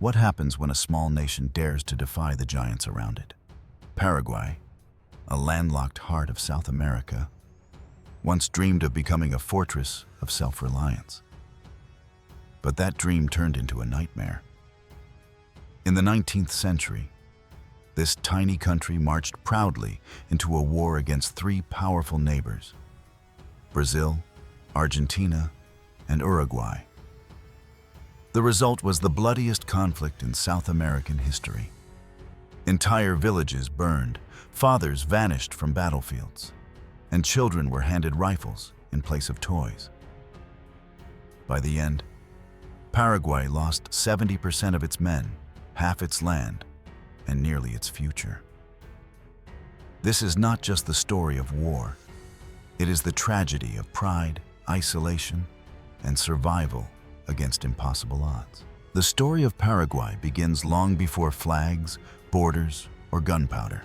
What happens when a small nation dares to defy the giants around it? Paraguay, a landlocked heart of South America, once dreamed of becoming a fortress of self-reliance. But that dream turned into a nightmare. In the 19th century, this tiny country marched proudly into a war against three powerful neighbors: Brazil, Argentina, and Uruguay. The result was the bloodiest conflict in South American history. Entire villages burned, fathers vanished from battlefields, and children were handed rifles in place of toys. By the end, Paraguay lost 70% of its men, half its land, and nearly its future. This is not just the story of war. It is the tragedy of pride, isolation, and survival against impossible odds. The story of Paraguay begins long before flags, borders, or gunpowder.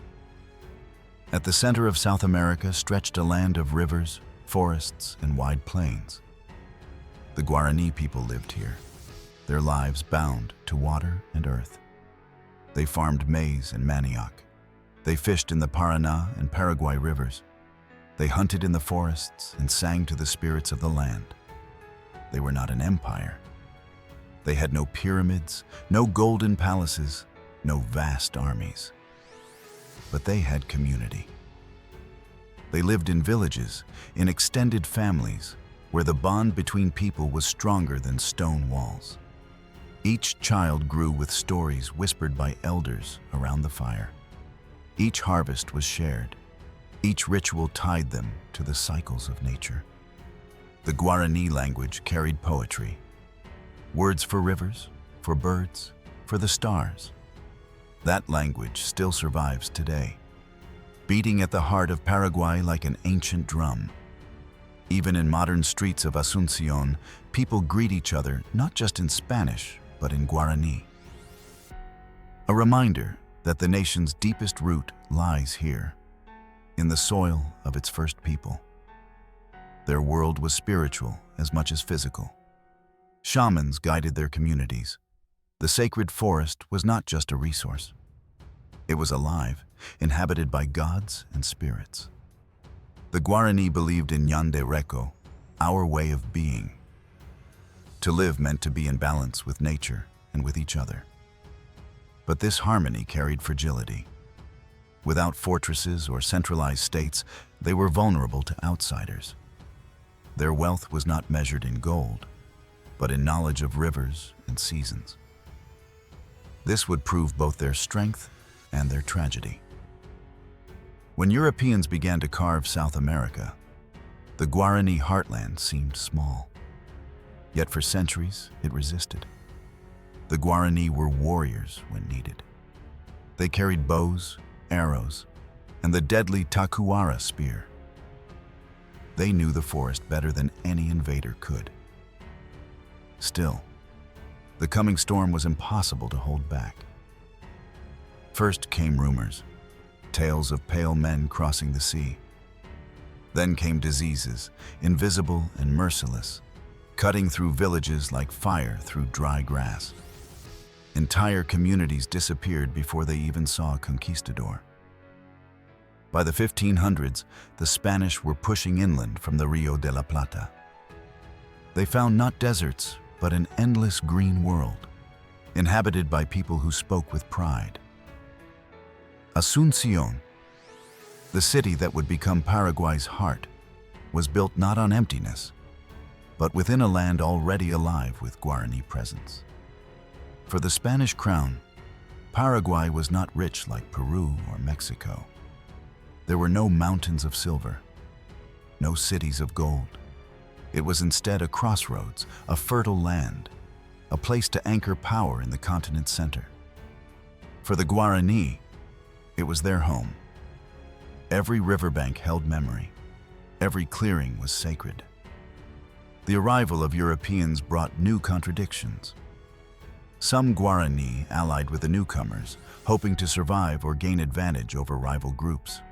At the center of South America stretched a land of rivers, forests, and wide plains. The Guaraní people lived here, their lives bound to water and earth. They farmed maize and manioc. They fished in the Paraná and Paraguay rivers. They hunted in the forests and sang to the spirits of the land. They were not an empire. They had no pyramids, no golden palaces, no vast armies. But they had community. They lived in villages, in extended families, where the bond between people was stronger than stone walls. Each child grew with stories whispered by elders around the fire. Each harvest was shared. Each ritual tied them to the cycles of nature. The Guaraní language carried poetry, words for rivers, for birds, for the stars. That language still survives today, beating at the heart of Paraguay like an ancient drum. Even in modern streets of Asunción, people greet each other not just in Spanish, but in Guaraní. A reminder that the nation's deepest root lies here, in the soil of its first people. Their world was spiritual as much as physical. Shamans guided their communities. The sacred forest was not just a resource. It was alive, inhabited by gods and spirits. The Guaraní believed in Yande Reco, our way of being. To live meant to be in balance with nature and with each other. But this harmony carried fragility. Without fortresses or centralized states, they were vulnerable to outsiders. Their wealth was not measured in gold, but in knowledge of rivers and seasons. This would prove both their strength and their tragedy. When Europeans began to carve South America, the Guaraní heartland seemed small. Yet for centuries, it resisted. The Guaraní were warriors when needed. They carried bows, arrows, and the deadly tacuara spear. They knew the forest better than any invader could. Still, the coming storm was impossible to hold back. First came rumors, tales of pale men crossing the sea. Then came diseases, invisible and merciless, cutting through villages like fire through dry grass. Entire communities disappeared before they even saw a conquistador. By the 1500s, the Spanish were pushing inland from the Rio de la Plata. They found not deserts, but an endless green world, inhabited by people who spoke with pride. Asunción, the city that would become Paraguay's heart, was built not on emptiness, but within a land already alive with Guaraní presence. For the Spanish crown, Paraguay was not rich like Peru or Mexico. There were no mountains of silver, no cities of gold. It was instead a crossroads, a fertile land, a place to anchor power in the continent's center. For the Guaraní, it was their home. Every riverbank held memory. Every clearing was sacred. The arrival of Europeans brought new contradictions. Some Guaraní allied with the newcomers, hoping to survive or gain advantage over rival groups.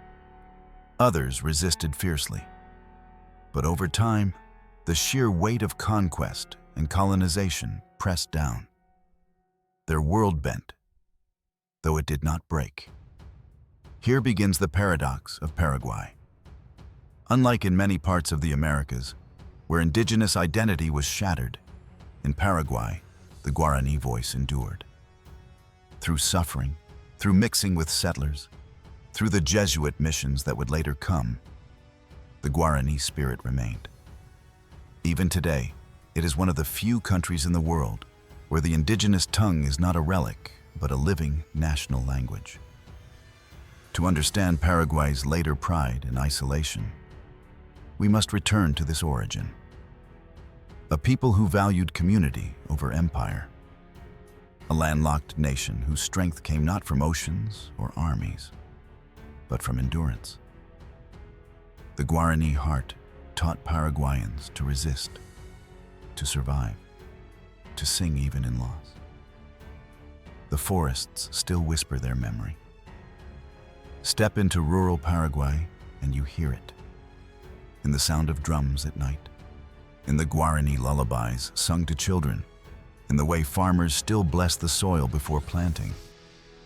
Others resisted fiercely. But over time, the sheer weight of conquest and colonization pressed down. Their world bent, though it did not break. Here begins the paradox of Paraguay. Unlike in many parts of the Americas, where indigenous identity was shattered, in Paraguay, the Guaraní voice endured. Through suffering, through mixing with settlers, through the Jesuit missions that would later come, the Guaraní spirit remained. Even today, it is one of the few countries in the world where the indigenous tongue is not a relic, but a living national language. To understand Paraguay's later pride and isolation, we must return to this origin. A people who valued community over empire. A landlocked nation whose strength came not from oceans or armies, but from endurance. The Guaraní heart taught Paraguayans to resist, to survive, to sing even in loss. The forests still whisper their memory. Step into rural Paraguay and you hear it. In the sound of drums at night, in the Guaraní lullabies sung to children, in the way farmers still bless the soil before planting.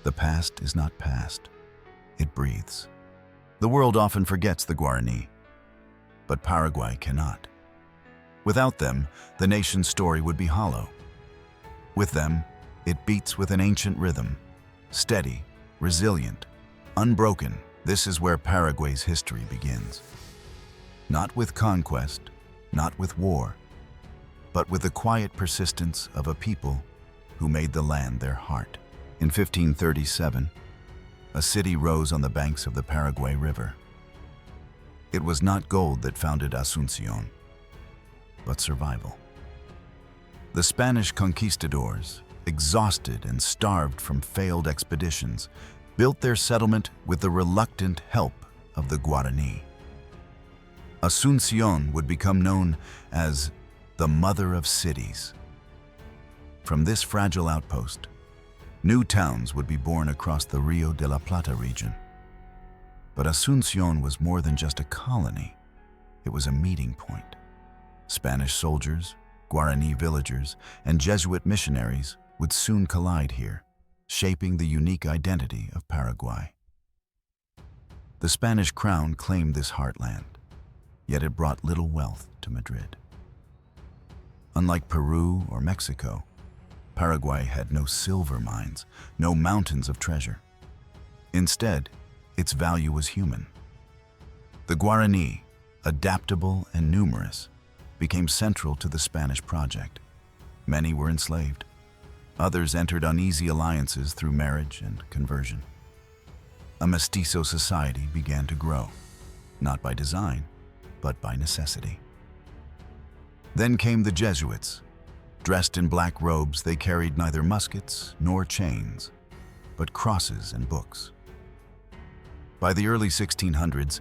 The past is not past, it breathes. The world often forgets the Guaraní, but Paraguay cannot. Without them, the nation's story would be hollow. With them, it beats with an ancient rhythm, steady, resilient, unbroken. This is where Paraguay's history begins. Not with conquest, not with war, but with the quiet persistence of a people who made the land their heart. In 1537, a city rose on the banks of the Paraguay River. It was not gold that founded Asunción, but survival. The Spanish conquistadors, exhausted and starved from failed expeditions, built their settlement with the reluctant help of the Guaraní. Asunción would become known as the Mother of Cities. From this fragile outpost, new towns would be born across the Rio de la Plata region. But Asunción was more than just a colony. It was a meeting point. Spanish soldiers, Guaraní villagers, and Jesuit missionaries would soon collide here, shaping the unique identity of Paraguay. The Spanish crown claimed this heartland, yet it brought little wealth to Madrid. Unlike Peru or Mexico, Paraguay had no silver mines, no mountains of treasure. Instead, its value was human. The Guaraní, adaptable and numerous, became central to the Spanish project. Many were enslaved. Others entered uneasy alliances through marriage and conversion. A mestizo society began to grow, not by design, but by necessity. Then came the Jesuits. Dressed in black robes, they carried neither muskets nor chains, but crosses and books. By the early 1600s,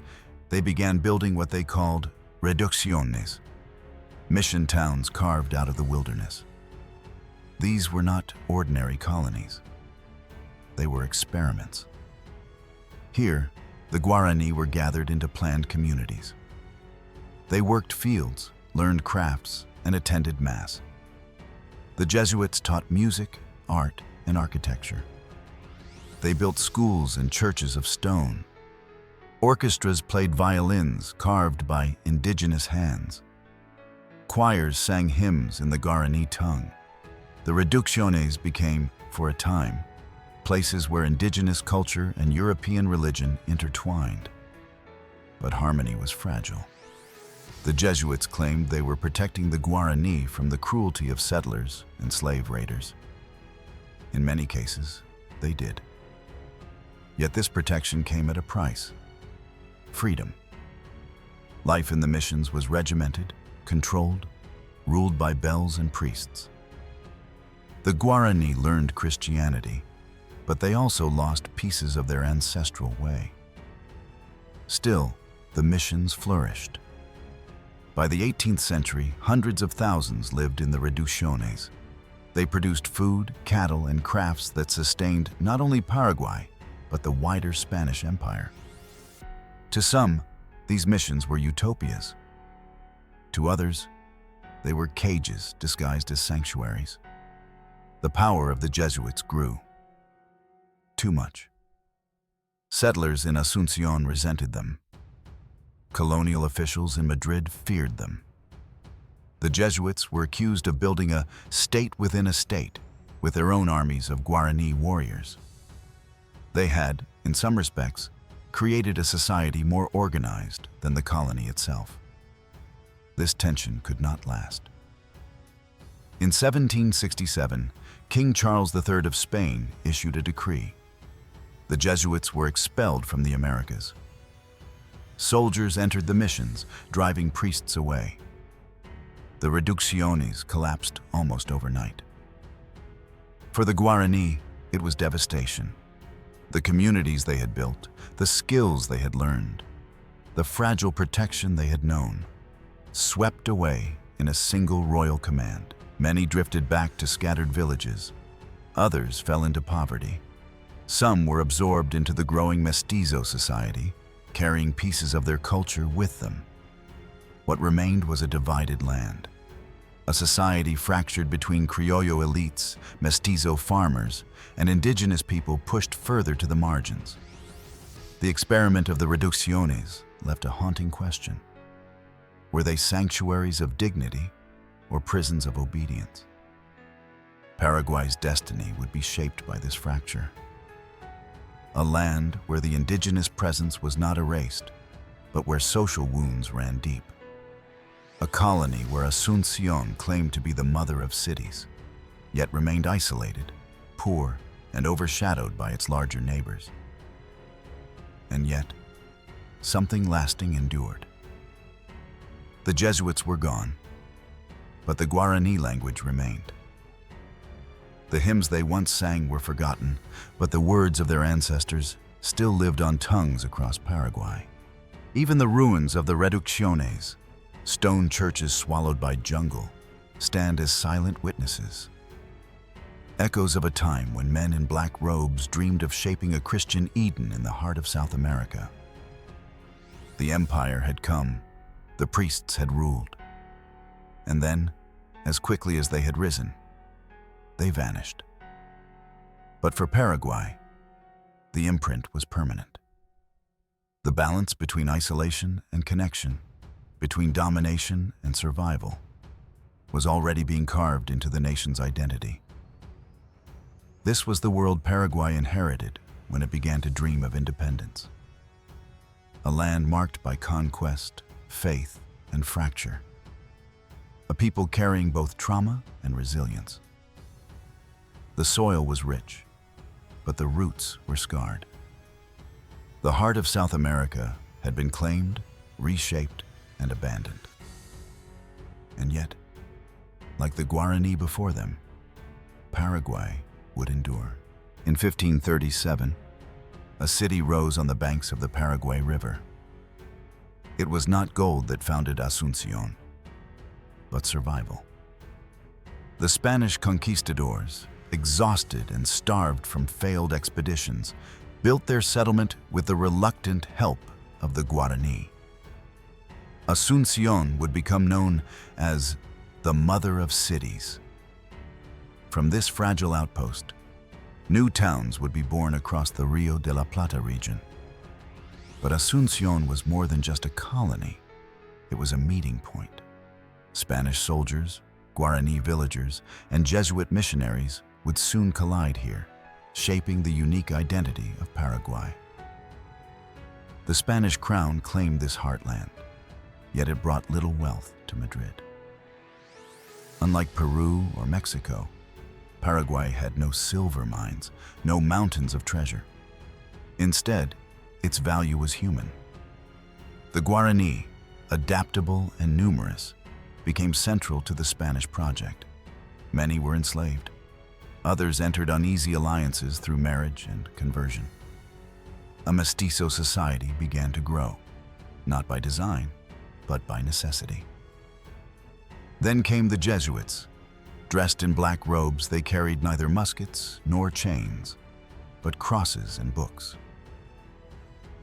they began building what they called reducciones, mission towns carved out of the wilderness. These were not ordinary colonies. They were experiments. Here, the Guaraní were gathered into planned communities. They worked fields, learned crafts, and attended Mass. The Jesuits taught music, art, and architecture. They built schools and churches of stone. Orchestras played violins carved by indigenous hands. Choirs sang hymns in the Guaraní tongue. The reducciones became, for a time, places where indigenous culture and European religion intertwined. But harmony was fragile. The Jesuits claimed they were protecting the Guaraní from the cruelty of settlers and slave raiders. In many cases, they did. Yet this protection came at a price: freedom. Life in the missions was regimented, controlled, ruled by bells and priests. The Guaraní learned Christianity, but they also lost pieces of their ancestral way. Still, the missions flourished. By the 18th century, hundreds of thousands lived in the reducciones. They produced food, cattle, and crafts that sustained not only Paraguay, but the wider Spanish Empire. To some, these missions were utopias. To others, they were cages disguised as sanctuaries. The power of the Jesuits grew. Too much. Settlers in Asunción resented them. Colonial officials in Madrid feared them. The Jesuits were accused of building a state within a state, with their own armies of Guaraní warriors. They had, in some respects, created a society more organized than the colony itself. This tension could not last. In 1767, King Charles III of Spain issued a decree. The Jesuits were expelled from the Americas. Soldiers entered the missions, driving priests away. The reducciones collapsed almost overnight. For the Guaraní, it was devastation. The communities they had built, the skills they had learned, the fragile protection they had known, swept away in a single royal command. Many drifted back to scattered villages. Others fell into poverty. Some were absorbed into the growing mestizo society, carrying pieces of their culture with them. What remained was a divided land, a society fractured between criollo elites, mestizo farmers, and indigenous people pushed further to the margins. The experiment of the reducciones left a haunting question. Were they sanctuaries of dignity or prisons of obedience? Paraguay's destiny would be shaped by this fracture. A land where the indigenous presence was not erased, but where social wounds ran deep. A colony where Asunción claimed to be the mother of cities, yet remained isolated, poor, and overshadowed by its larger neighbors. And yet, something lasting endured. The Jesuits were gone, but the Guaraní language remained. The hymns they once sang were forgotten, but the words of their ancestors still lived on tongues across Paraguay. Even the ruins of the reducciones, stone churches swallowed by jungle, stand as silent witnesses. Echoes of a time when men in black robes dreamed of shaping a Christian Eden in the heart of South America. The empire had come, the priests had ruled, and then, as quickly as they had risen, they vanished. But for Paraguay, the imprint was permanent. The balance between isolation and connection, between domination and survival, was already being carved into the nation's identity. This was the world Paraguay inherited when it began to dream of independence. A land marked by conquest, faith, and fracture. A people carrying both trauma and resilience. The soil was rich, but the roots were scarred. The heart of South America had been claimed, reshaped, and abandoned. And yet, like the Guaraní before them, Paraguay would endure. In 1537, a city rose on the banks of the Paraguay River. It was not gold that founded Asunción, but survival. The Spanish conquistadors, exhausted and starved from failed expeditions, built their settlement with the reluctant help of the Guaraní. Asunción would become known as the Mother of Cities. From this fragile outpost, new towns would be born across the Rio de la Plata region. But Asunción was more than just a colony. It was a meeting point. Spanish soldiers, Guaraní villagers, and Jesuit missionaries would soon collide here, shaping the unique identity of Paraguay. The Spanish crown claimed this heartland, yet it brought little wealth to Madrid. Unlike Peru or Mexico, Paraguay had no silver mines, no mountains of treasure. Instead, its value was human. The Guaraní, adaptable and numerous, became central to the Spanish project. Many were enslaved. Others entered uneasy alliances through marriage and conversion. A mestizo society began to grow, not by design, but by necessity. Then came the Jesuits. Dressed in black robes, they carried neither muskets nor chains, but crosses and books.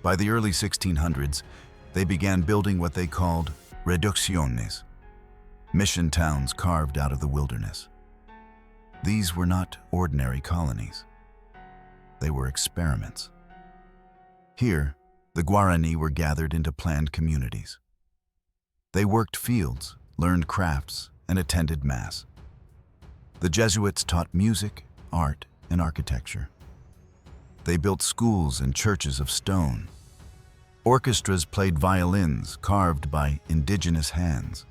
By the early 1600s, they began building what they called reducciones, mission towns carved out of the wilderness. These were not ordinary colonies. They were experiments. Here, the Guaraní were gathered into planned communities. They worked fields, learned crafts, and attended Mass. The Jesuits taught music, art, and architecture. They built schools and churches of stone. Orchestras played violins carved by indigenous hands.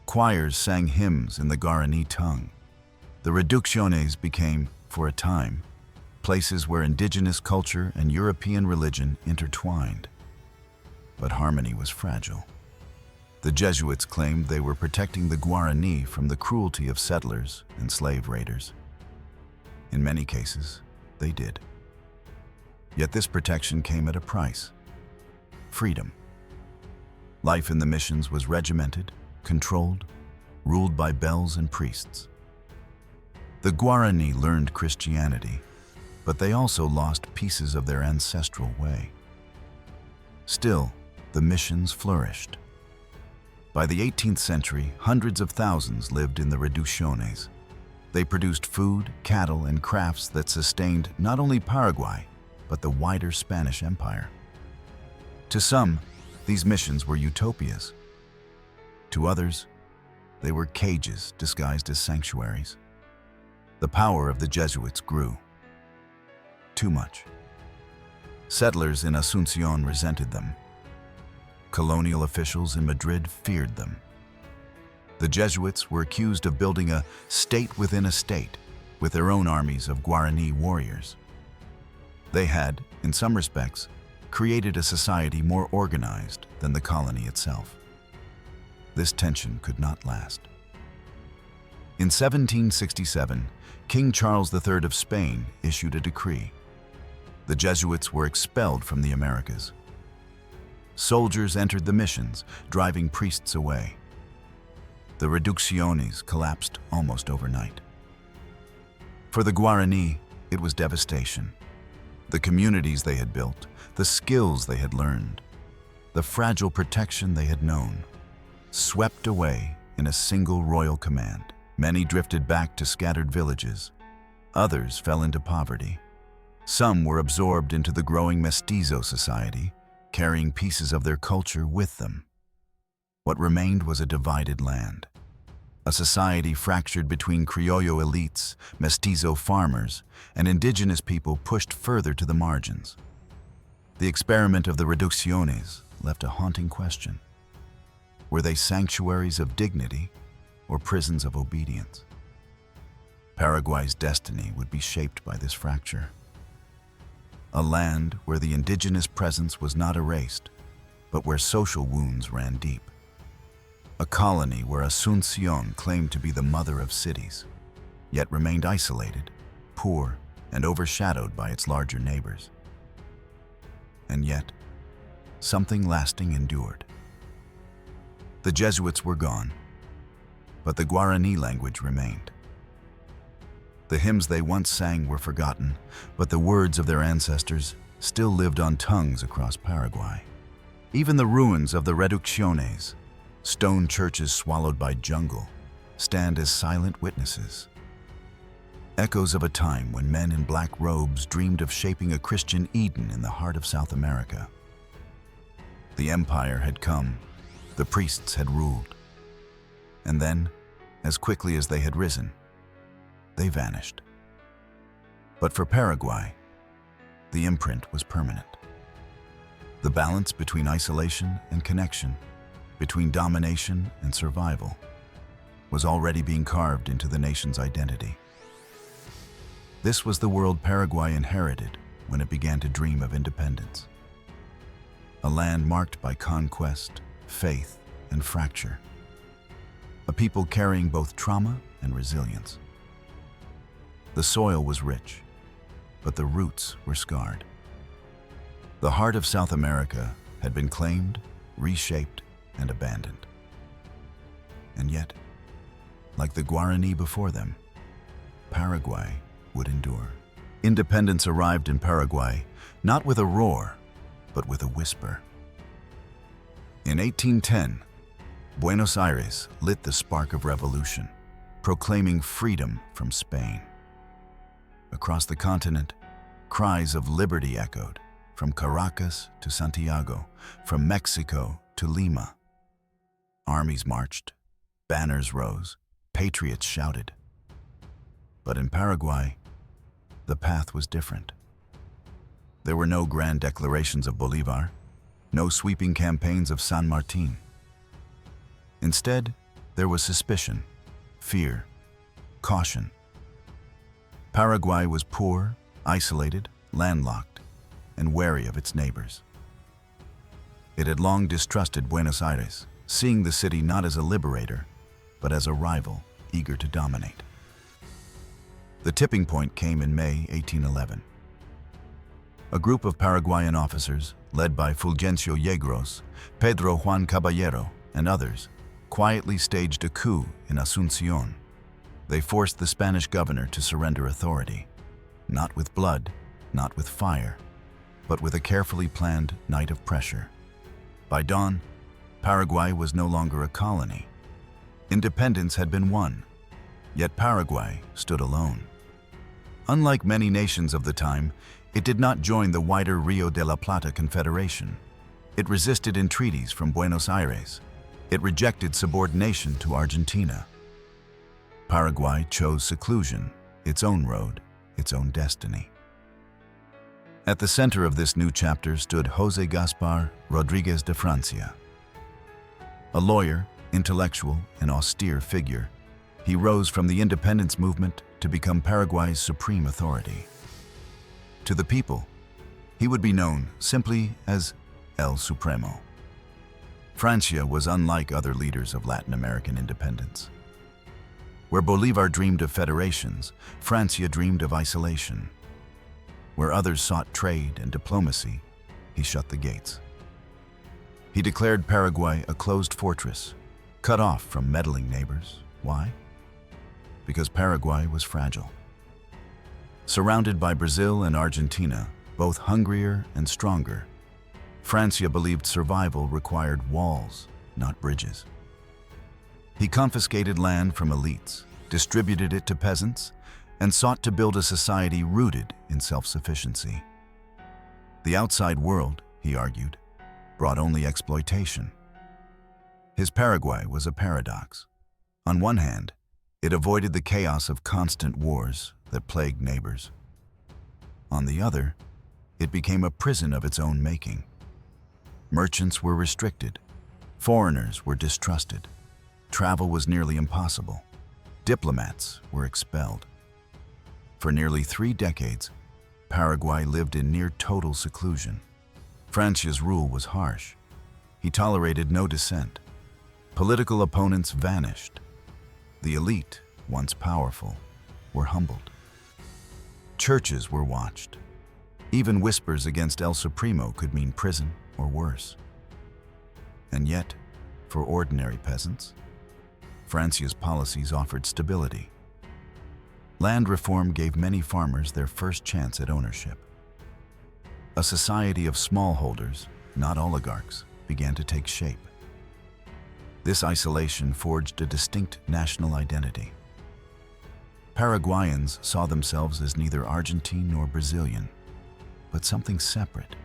Choirs sang hymns in the Guaraní tongue. The reducciones became, for a time, places where indigenous culture and European religion intertwined. But harmony was fragile. The Jesuits claimed they were protecting the Guaraní from the cruelty of settlers and slave raiders. In many cases, they did. Yet this protection came at a price: freedom. Life in the missions was regimented, controlled, ruled by bells and priests. The Guaraní learned Christianity, but they also lost pieces of their ancestral way. Still, the missions flourished. By the 18th century, hundreds of thousands lived in the reducciones. They produced food, cattle, and crafts that sustained not only Paraguay, but the wider Spanish Empire. To some, these missions were utopias. To others, they were cages disguised as sanctuaries. The power of the Jesuits grew. Too much. Settlers in Asunción resented them. Colonial officials in Madrid feared them. The Jesuits were accused of building a state within a state, with their own armies of Guaraní warriors. They had, in some respects, created a society more organized than the colony itself. This tension could not last. In 1767, King Charles III of Spain issued a decree. The Jesuits were expelled from the Americas. Soldiers entered the missions, driving priests away. The reducciones collapsed almost overnight. For the Guaraní, it was devastation. The communities they had built, the skills they had learned, the fragile protection they had known, swept away in a single royal command. Many drifted back to scattered villages. Others fell into poverty. Some were absorbed into the growing mestizo society, carrying pieces of their culture with them. What remained was a divided land, a society fractured between criollo elites, mestizo farmers, and indigenous people pushed further to the margins. The experiment of the reducciones left a haunting question. Were they sanctuaries of dignity or prisons of obedience? Paraguay's destiny would be shaped by this fracture. A land where the indigenous presence was not erased, but where social wounds ran deep. A colony where Asunción claimed to be the mother of cities, yet remained isolated, poor, and overshadowed by its larger neighbors. And yet, something lasting endured. The Jesuits were gone, but the Guaraní language remained. The hymns they once sang were forgotten, but the words of their ancestors still lived on tongues across Paraguay. Even the ruins of the reducciones, stone churches swallowed by jungle, stand as silent witnesses. Echoes of a time when men in black robes dreamed of shaping a Christian Eden in the heart of South America. The empire had come, the priests had ruled, and then, as quickly as they had risen, they vanished. But for Paraguay, the imprint was permanent. The balance between isolation and connection, between domination and survival, was already being carved into the nation's identity. This was the world Paraguay inherited when it began to dream of independence. A land marked by conquest, faith, and fracture. A people carrying both trauma and resilience. The soil was rich, but the roots were scarred. The heart of South America had been claimed, reshaped, and abandoned. And yet, like the Guaraní before them, Paraguay would endure. Independence arrived in Paraguay, not with a roar, but with a whisper. In 1810, Buenos Aires lit the spark of revolution. proclaiming freedom from Spain. Across the continent, cries of liberty echoed, from Caracas to Santiago, from Mexico to Lima. Armies marched, banners rose, patriots shouted. But in Paraguay, the path was different. There were no grand declarations of Bolívar, no sweeping campaigns of San Martín. Instead, there was suspicion, fear, caution. Paraguay was poor, isolated, landlocked, and wary of its neighbors. It had long distrusted Buenos Aires, seeing the city not as a liberator, but as a rival eager to dominate. The tipping point came in May 1811. A group of Paraguayan officers, led by Fulgencio Yegros, Pedro Juan Caballero, and others, quietly staged a coup in Asunción. They forced the Spanish governor to surrender authority, not with blood, not with fire, but with a carefully planned night of pressure. By dawn, Paraguay was no longer a colony. Independence had been won, yet Paraguay stood alone. Unlike many nations of the time, it did not join the wider Rio de la Plata Confederation. It resisted entreaties from Buenos Aires. It rejected subordination to Argentina. Paraguay chose seclusion, its own road, its own destiny. At the center of this new chapter stood José Gaspar Rodríguez de Francia. A lawyer, intellectual, and austere figure, he rose from the independence movement to become Paraguay's supreme authority. To the people, he would be known simply as El Supremo. Francia was unlike other leaders of Latin American independence. Where Bolívar dreamed of federations, Francia dreamed of isolation. Where others sought trade and diplomacy, he shut the gates. He declared Paraguay a closed fortress, cut off from meddling neighbors. Why? Because Paraguay was fragile. Surrounded by Brazil and Argentina, both hungrier and stronger, Francia believed survival required walls, not bridges. He confiscated land from elites, distributed it to peasants, and sought to build a society rooted in self-sufficiency. The outside world, he argued, brought only exploitation. His Paraguay was a paradox. On one hand, it avoided the chaos of constant wars that plagued neighbors. On the other, it became a prison of its own making. Merchants were restricted, foreigners were distrusted, travel was nearly impossible, diplomats were expelled. For nearly 3 decades, Paraguay lived in near total seclusion. Francia's rule was harsh. He tolerated no dissent. Political opponents vanished. The elite, once powerful, were humbled. Churches were watched. Even whispers against El Supremo could mean prison or worse. And yet, for ordinary peasants, Francia's policies offered stability. Land reform gave many farmers their first chance at ownership. A society of smallholders, not oligarchs, began to take shape. This isolation forged a distinct national identity. Paraguayans saw themselves as neither Argentine nor Brazilian, but something separate,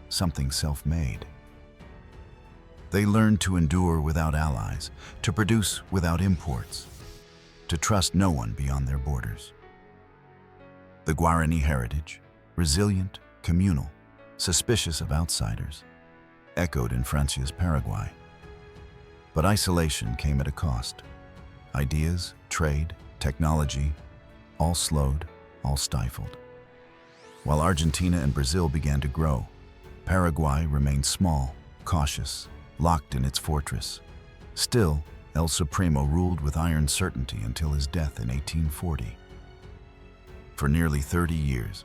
something self-made. They learned to endure without allies, to produce without imports, to trust no one beyond their borders. The Guaraní heritage, resilient, communal, suspicious of outsiders, echoed in Francia's Paraguay. But isolation came at a cost. Ideas, trade, technology, all slowed, all stifled. While Argentina and Brazil began to grow, Paraguay remained small, cautious, locked in its fortress. Still, El Supremo ruled with iron certainty until his death in 1840. For nearly 30 years,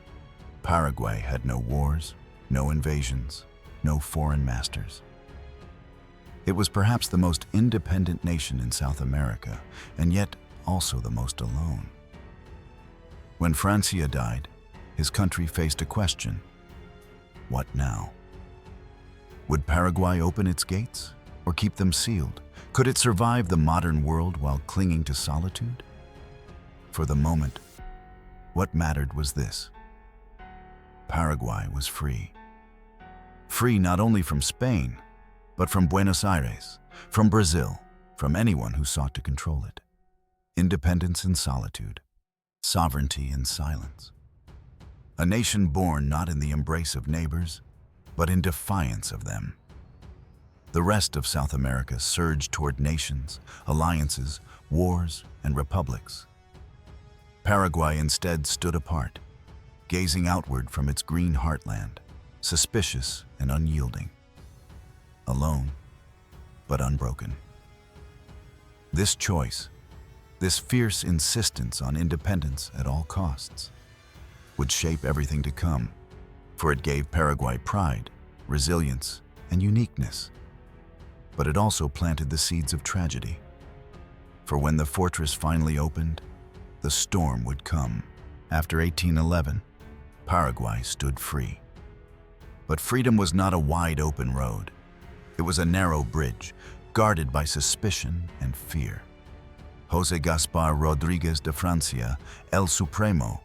Paraguay had no wars, no invasions, no foreign masters. It was perhaps the most independent nation in South America, and yet also the most alone. When Francia died, his country faced a question: what now? Would Paraguay open its gates or keep them sealed, Could it survive the modern world while clinging to solitude? For the moment, what mattered was this: Paraguay was free. Free not only from Spain, but from Buenos Aires, from Brazil, from anyone who sought to control it. Independence in solitude, sovereignty in silence. A nation born not in the embrace of neighbors, but in defiance of them. The rest of South America surged toward nations, alliances, wars, and republics. Paraguay instead stood apart, gazing outward from its green heartland, suspicious and unyielding. Alone, but unbroken. This choice, this fierce insistence on independence at all costs, would shape everything to come, for it gave Paraguay pride, resilience, and uniqueness. But it also planted the seeds of tragedy. For when the fortress finally opened, the storm would come. After 1811, Paraguay stood free. But freedom was not a wide-open road. It was a narrow bridge, guarded by suspicion and fear. José Gaspar Rodríguez de Francia, El Supremo,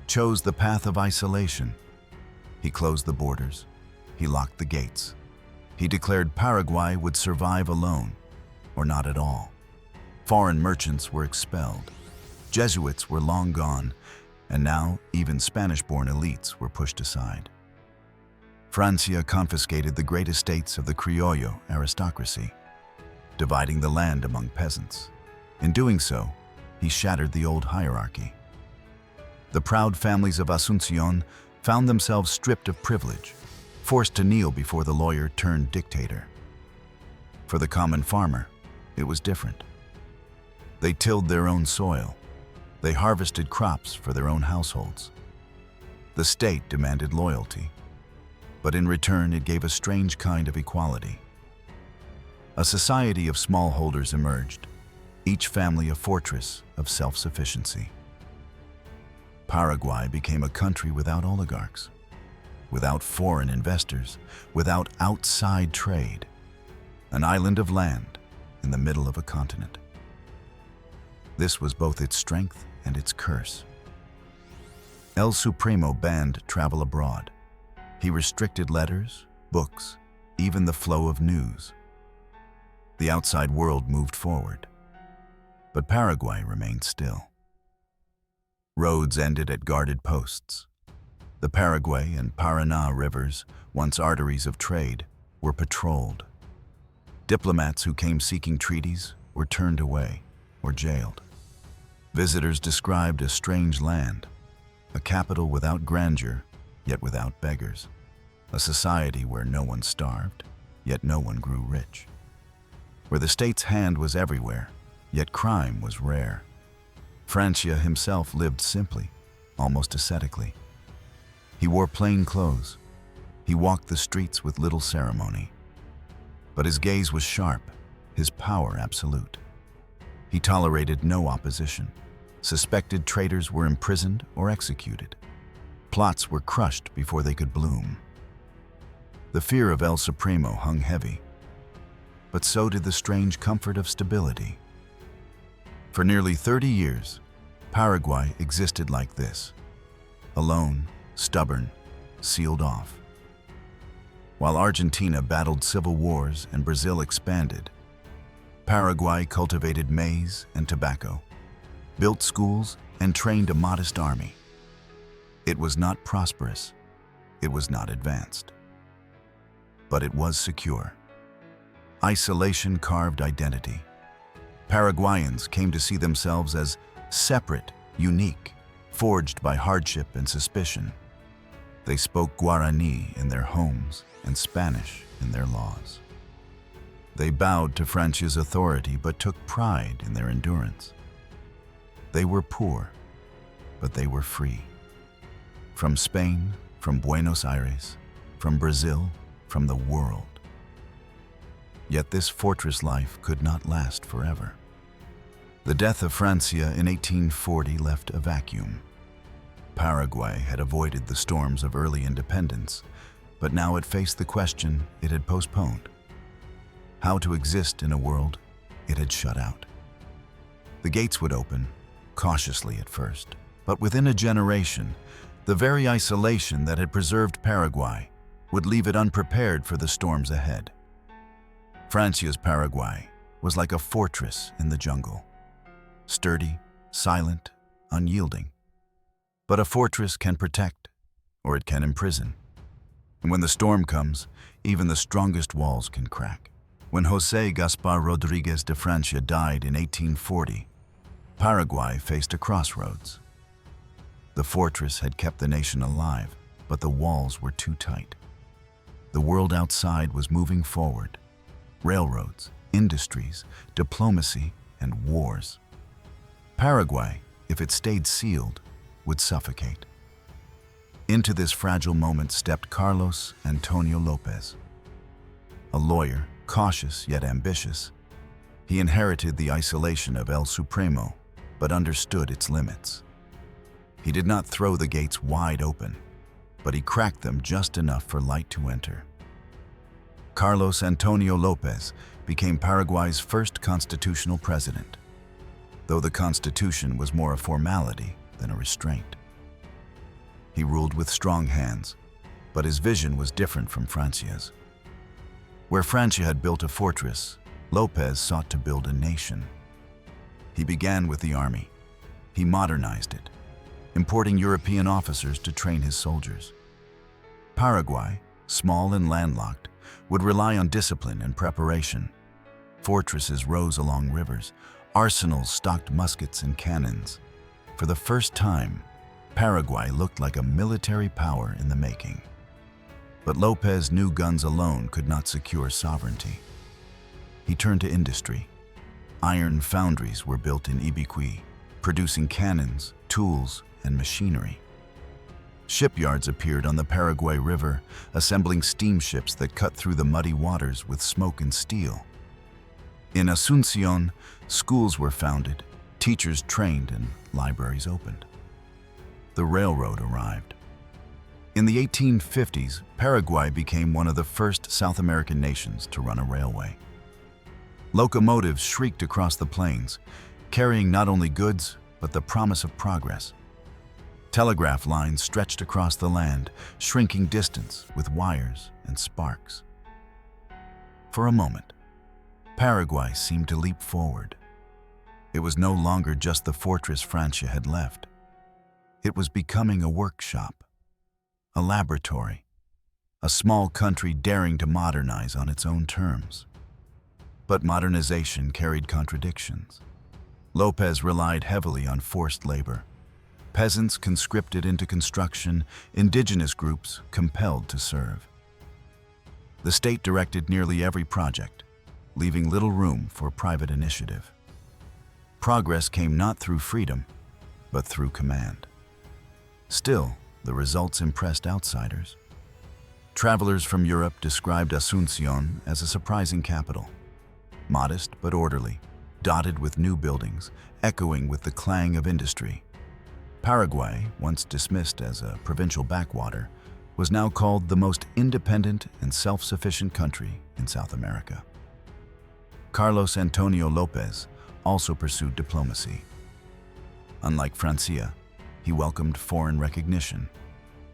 chose the path of isolation. He closed the borders. He locked the gates. He declared Paraguay would survive alone, or not at all. Foreign merchants were expelled. Jesuits were long gone, and now even Spanish-born elites were pushed aside. Francia confiscated the great estates of the Criollo aristocracy, dividing the land among peasants. In doing so, he shattered the old hierarchy. The proud families of Asunción found themselves stripped of privilege, forced to kneel before the lawyer-turned-dictator. For the common farmer, it was different. They tilled their own soil. They harvested crops for their own households. The state demanded loyalty, but in return it gave a strange kind of equality. A society of smallholders emerged, each family a fortress of self-sufficiency. Paraguay became a country without oligarchs, without foreign investors, without outside trade, an island of land in the middle of a continent. This was both its strength and its curse. El Supremo banned travel abroad. He restricted letters, books, even the flow of news. The outside world moved forward, but Paraguay remained still. Roads ended at guarded posts. The Paraguay and Paraná rivers, once arteries of trade, were patrolled. Diplomats who came seeking treaties were turned away or jailed. Visitors described a strange land, a capital without grandeur, yet without beggars, a society where no one starved, yet no one grew rich, where the state's hand was everywhere, yet crime was rare. Francia himself lived simply, almost ascetically. He wore plain clothes. He walked the streets with little ceremony. But his gaze was sharp, his power absolute. He tolerated no opposition. Suspected traitors were imprisoned or executed. Plots were crushed before they could bloom. The fear of El Supremo hung heavy, but so did the strange comfort of stability. For nearly 30 years, Paraguay existed like this, alone, stubborn, sealed off. While Argentina battled civil wars and Brazil expanded, Paraguay cultivated maize and tobacco, built schools, and trained a modest army. It was not prosperous, it was not advanced, but it was secure. Isolation carved identity. Paraguayans came to see themselves as separate, unique, forged by hardship and suspicion. They spoke Guaraní in their homes and Spanish in their laws. They bowed to Francia's authority but took pride in their endurance. They were poor, but they were free. From Spain, from Buenos Aires, from Brazil, from the world. Yet this fortress life could not last forever. The death of Francia in 1840 left a vacuum. Paraguay had avoided the storms of early independence, but now it faced the question it had postponed: how to exist in a world it had shut out. The gates would open, cautiously at first, but within a generation, the very isolation that had preserved Paraguay would leave it unprepared for the storms ahead. Francia's Paraguay was like a fortress in the jungle. Sturdy, silent, unyielding. But a fortress can protect, or it can imprison. And when the storm comes, even the strongest walls can crack. When José Gaspar Rodríguez de Francia died in 1840, Paraguay faced a crossroads. The fortress had kept the nation alive, but the walls were too tight. The world outside was moving forward. Railroads, industries, diplomacy, and wars. Paraguay, if it stayed sealed, would suffocate. Into this fragile moment stepped Carlos Antonio López. A lawyer, cautious yet ambitious, he inherited the isolation of El Supremo, but understood its limits. He did not throw the gates wide open, but he cracked them just enough for light to enter. Carlos Antonio López became Paraguay's first constitutional president, though the constitution was more a formality than a restraint. He ruled with strong hands, but his vision was different from Francia's. Where Francia had built a fortress, López sought to build a nation. He began with the army. He modernized it, importing European officers to train his soldiers. Paraguay, small and landlocked, would rely on discipline and preparation. Fortresses rose along rivers, arsenals stocked muskets and cannons. For the first time, Paraguay looked like a military power in the making. But López knew guns alone could not secure sovereignty. He turned to industry. Iron foundries were built in Ibiquí, producing cannons, tools, and machinery. Shipyards appeared on the Paraguay River, assembling steamships that cut through the muddy waters with smoke and steel. In Asunción, schools were founded, teachers trained, and libraries opened. The railroad arrived. In the 1850s, Paraguay became one of the first South American nations to run a railway. Locomotives shrieked across the plains, carrying not only goods, but the promise of progress. Telegraph lines stretched across the land, shrinking distance with wires and sparks. For a moment, Paraguay seemed to leap forward. It was no longer just the fortress Francia had left. It was becoming a workshop, a laboratory, a small country daring to modernize on its own terms. But modernization carried contradictions. López relied heavily on forced labor. Peasants conscripted into construction, indigenous groups compelled to serve. The state directed nearly every project, leaving little room for private initiative. Progress came not through freedom, but through command. Still, the results impressed outsiders. Travelers from Europe described Asunción as a surprising capital, modest but orderly, dotted with new buildings, echoing with the clang of industry. Paraguay, once dismissed as a provincial backwater, was now called the most independent and self-sufficient country in South America. Carlos Antonio López also pursued diplomacy. Unlike Francia, he welcomed foreign recognition.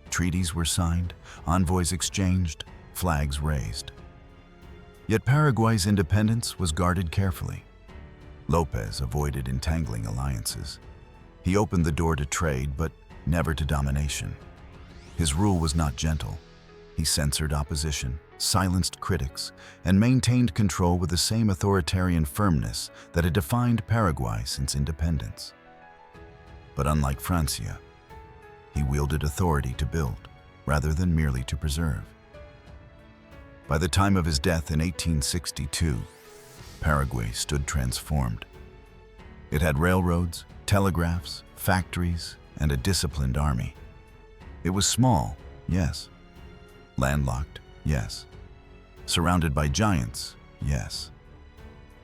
Treaties were signed, envoys exchanged, flags raised. Yet Paraguay's independence was guarded carefully. López avoided entangling alliances. He opened the door to trade, but never to domination. His rule was not gentle. He censored opposition, silenced critics, and maintained control with the same authoritarian firmness that had defined Paraguay since independence. But unlike Francia, he wielded authority to build, rather than merely to preserve. By the time of his death in 1862, Paraguay stood transformed. It had railroads, telegraphs, factories, and a disciplined army. It was small, yes. Landlocked, yes. Surrounded by giants, yes.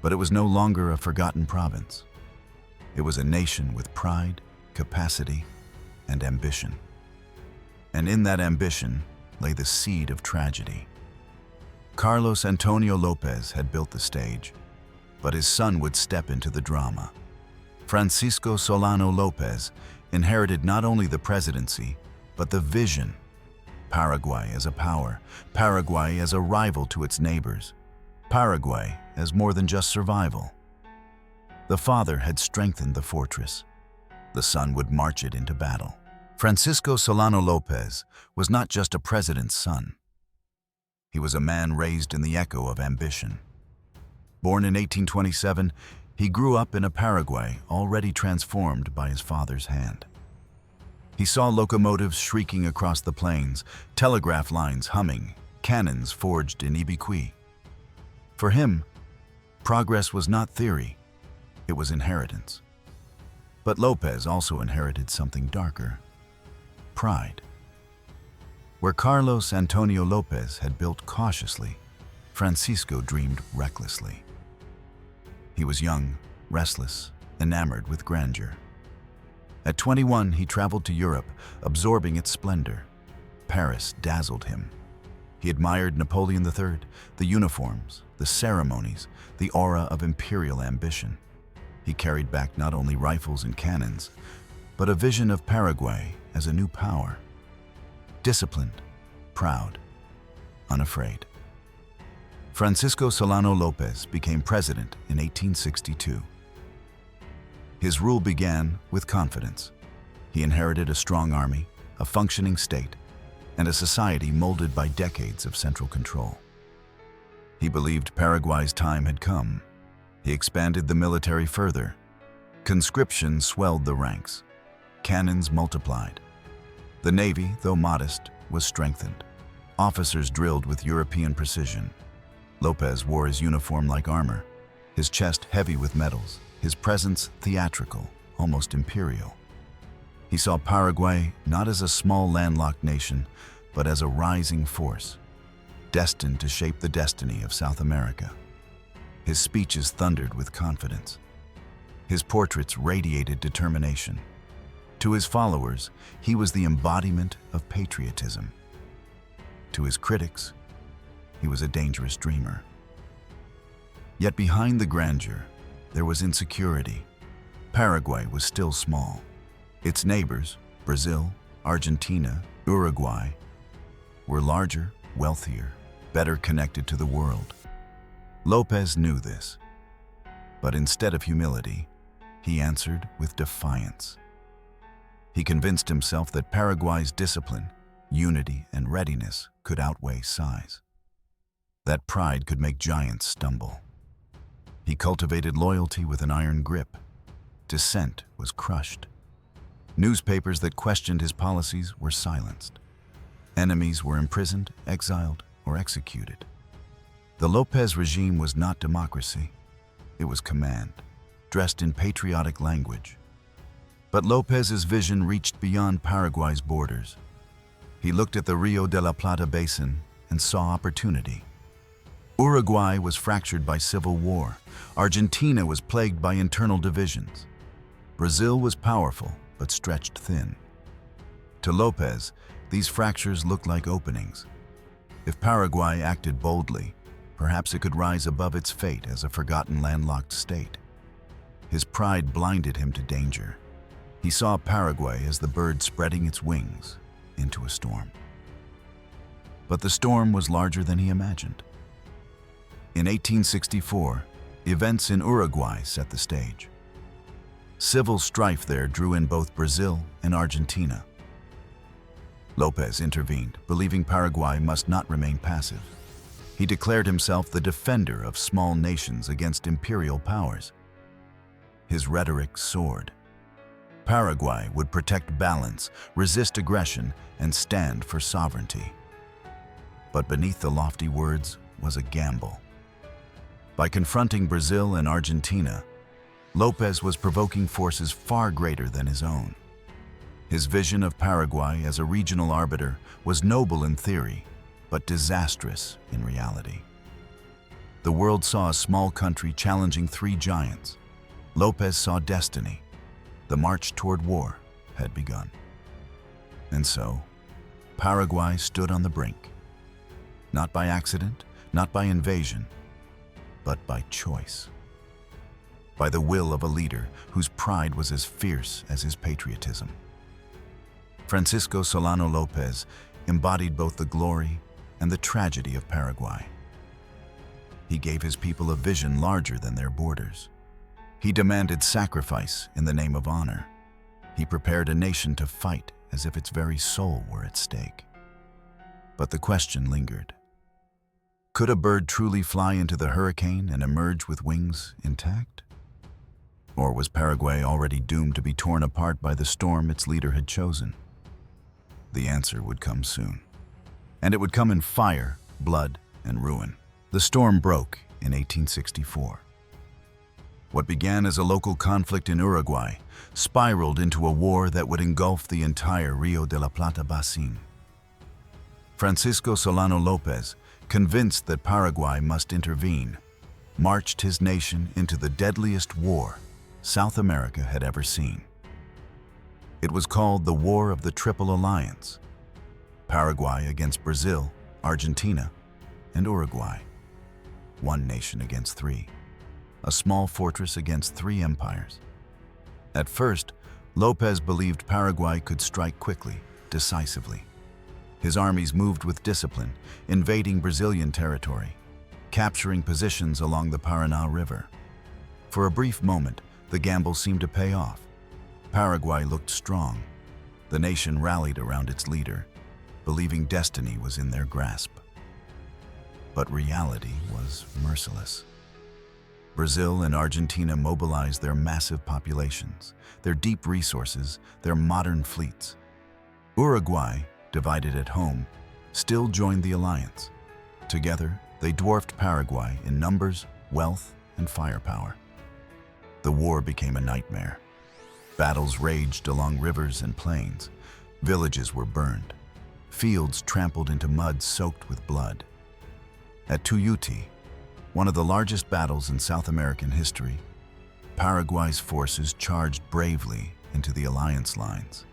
But it was no longer a forgotten province. It was a nation with pride, capacity, and ambition. And in that ambition lay the seed of tragedy. Carlos Antonio López had built the stage. But his son would step into the drama. Francisco Solano Lopez inherited not only the presidency, but the vision. Paraguay as a power, Paraguay as a rival to its neighbors, Paraguay as more than just survival. The father had strengthened the fortress. The son would march it into battle. Francisco Solano Lopez was not just a president's son. He was a man raised in the echo of ambition. Born in 1827, he grew up in a Paraguay already transformed by his father's hand. He saw locomotives shrieking across the plains, telegraph lines humming, cannons forged in Ibiqui. For him, progress was not theory, it was inheritance. But Lopez also inherited something darker: pride. Where Carlos Antonio Lopez had built cautiously, Francisco dreamed recklessly. He was young, restless, enamored with grandeur. At 21, he traveled to Europe, absorbing its splendor. Paris dazzled him. He admired Napoleon III, the uniforms, the ceremonies, the aura of imperial ambition. He carried back not only rifles and cannons, but a vision of Paraguay as a new power. Disciplined, proud, unafraid. Francisco Solano Lopez became president in 1862. His rule began with confidence. He inherited a strong army, a functioning state, and a society molded by decades of central control. He believed Paraguay's time had come. He expanded the military further. Conscription swelled the ranks. Cannons multiplied. The navy, though modest, was strengthened. Officers drilled with European precision. Lopez wore his uniform like armor, his chest heavy with medals, his presence theatrical, almost imperial. He saw Paraguay not as a small landlocked nation, but as a rising force, destined to shape the destiny of South America. His speeches thundered with confidence. His portraits radiated determination. To his followers, he was the embodiment of patriotism. To his critics, he was a dangerous dreamer. Yet behind the grandeur, there was insecurity. Paraguay was still small. Its neighbors, Brazil, Argentina, Uruguay, were larger, wealthier, better connected to the world. Lopez knew this. But instead of humility, he answered with defiance. He convinced himself that Paraguay's discipline, unity, and readiness could outweigh size. That pride could make giants stumble. He cultivated loyalty with an iron grip. Dissent was crushed. Newspapers that questioned his policies were silenced. Enemies were imprisoned, exiled, or executed. The Lopez regime was not democracy. It was command, dressed in patriotic language. But Lopez's vision reached beyond Paraguay's borders. He looked at the Rio de la Plata basin and saw opportunity. Uruguay was fractured by civil war. Argentina was plagued by internal divisions. Brazil was powerful, but stretched thin. To Lopez, these fractures looked like openings. If Paraguay acted boldly, perhaps it could rise above its fate as a forgotten landlocked state. His pride blinded him to danger. He saw Paraguay as the bird spreading its wings into a storm. But the storm was larger than he imagined. In 1864, events in Uruguay set the stage. Civil strife there drew in both Brazil and Argentina. Lopez intervened, believing Paraguay must not remain passive. He declared himself the defender of small nations against imperial powers. His rhetoric soared. Paraguay would protect balance, resist aggression, and stand for sovereignty. But beneath the lofty words was a gamble. By confronting Brazil and Argentina, Lopez was provoking forces far greater than his own. His vision of Paraguay as a regional arbiter was noble in theory, but disastrous in reality. The world saw a small country challenging three giants. Lopez saw destiny. The march toward war had begun. And so, Paraguay stood on the brink. Not by accident, not by invasion, but by choice. by the will of a leader whose pride was as fierce as his patriotism. Francisco Solano Lopez embodied both the glory and the tragedy of Paraguay. He gave his people a vision larger than their borders. He demanded sacrifice in the name of honor. He prepared a nation to fight as if its very soul were at stake. But the question lingered. Could a bird truly fly into the hurricane and emerge with wings intact? Or was Paraguay already doomed to be torn apart by the storm its leader had chosen? The answer would come soon. And it would come in fire, blood, and ruin. The storm broke in 1864. What began as a local conflict in Uruguay spiraled into a war that would engulf the entire Rio de la Plata basin. Francisco Solano Lopez, convinced that Paraguay must intervene, marched his nation into the deadliest war South America had ever seen. It was called the War of the Triple Alliance: Paraguay against Brazil, Argentina, and Uruguay. One nation against three. A small fortress against three empires. At first, Lopez believed Paraguay could strike quickly, decisively. His armies moved with discipline, invading Brazilian territory, capturing positions along the Paraná River. For a brief moment, the gamble seemed to pay off. Paraguay looked strong. The nation rallied around its leader, believing destiny was in their grasp. But reality was merciless. Brazil and Argentina mobilized their massive populations, their deep resources, their modern fleets. Uruguay, divided at home, still joined the alliance. Together, they dwarfed Paraguay in numbers, wealth, and firepower. The war became a nightmare. Battles raged along rivers and plains. Villages were burned. Fields trampled into mud soaked with blood. At Tuyuti, one of the largest battles in South American history, Paraguay's forces charged bravely into the alliance lines.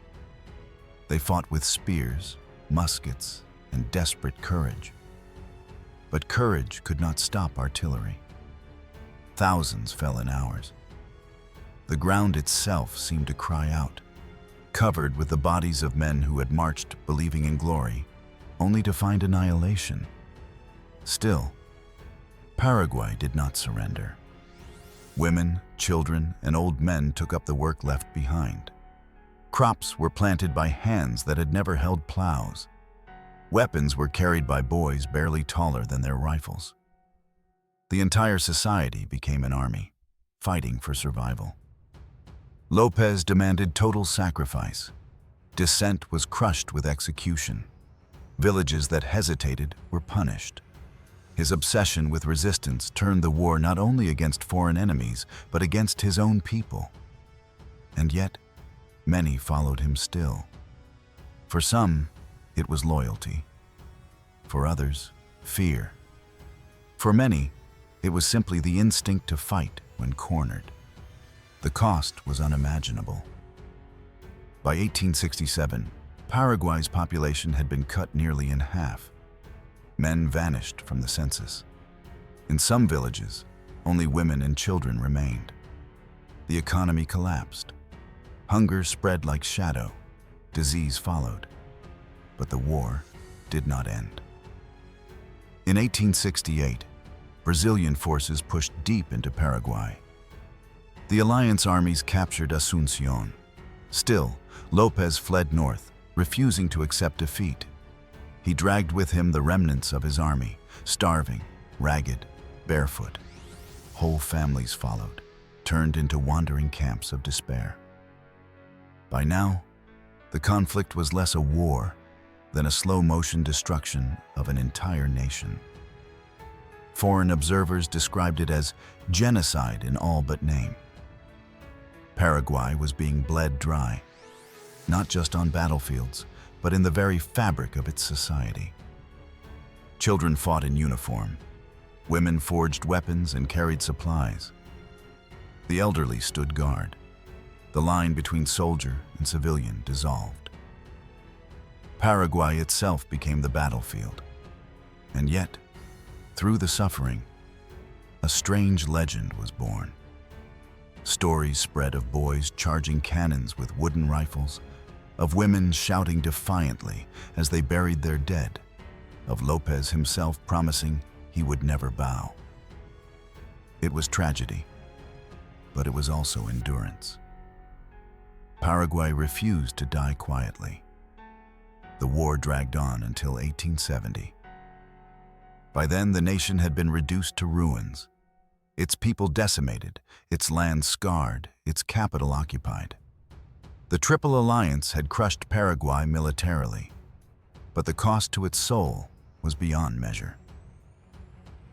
They fought with spears, muskets, and desperate courage. But courage could not stop artillery. Thousands fell in hours. The ground itself seemed to cry out, covered with the bodies of men who had marched believing in glory, only to find annihilation. Still, Paraguay did not surrender. Women, children, and old men took up the work left behind. Crops were planted by hands that had never held plows. Weapons were carried by boys barely taller than their rifles. The entire society became an army, fighting for survival. Lopez demanded total sacrifice. Dissent was crushed with execution. Villages that hesitated were punished. His obsession with resistance turned the war not only against foreign enemies, but against his own people. And yet, many followed him still. For some, it was loyalty. For others, fear. For many, it was simply the instinct to fight when cornered. The cost was unimaginable. By 1867, Paraguay's population had been cut nearly in half. Men vanished from the census. In some villages, only women and children remained. The economy collapsed. Hunger spread like shadow. Disease followed. But the war did not end. In 1868, Brazilian forces pushed deep into Paraguay. The alliance armies captured Asunción. Still, Lopez fled north, refusing to accept defeat. He dragged with him the remnants of his army, starving, ragged, barefoot. Whole families followed, turned into wandering camps of despair. By now, the conflict was less a war than a slow-motion destruction of an entire nation. Foreign observers described it as genocide in all but name. Paraguay was being bled dry, not just on battlefields, but in the very fabric of its society. Children fought in uniform. Women forged weapons and carried supplies. The elderly stood guard. The line between soldier and civilian dissolved. Paraguay itself became the battlefield. And yet, through the suffering, a strange legend was born. Stories spread of boys charging cannons with wooden rifles, of women shouting defiantly as they buried their dead, of Lopez himself promising he would never bow. It was tragedy, but it was also endurance. Paraguay refused to die quietly. The war dragged on until 1870. By then, the nation had been reduced to ruins, its people decimated, its land scarred, its capital occupied. The Triple Alliance had crushed Paraguay militarily, but the cost to its soul was beyond measure.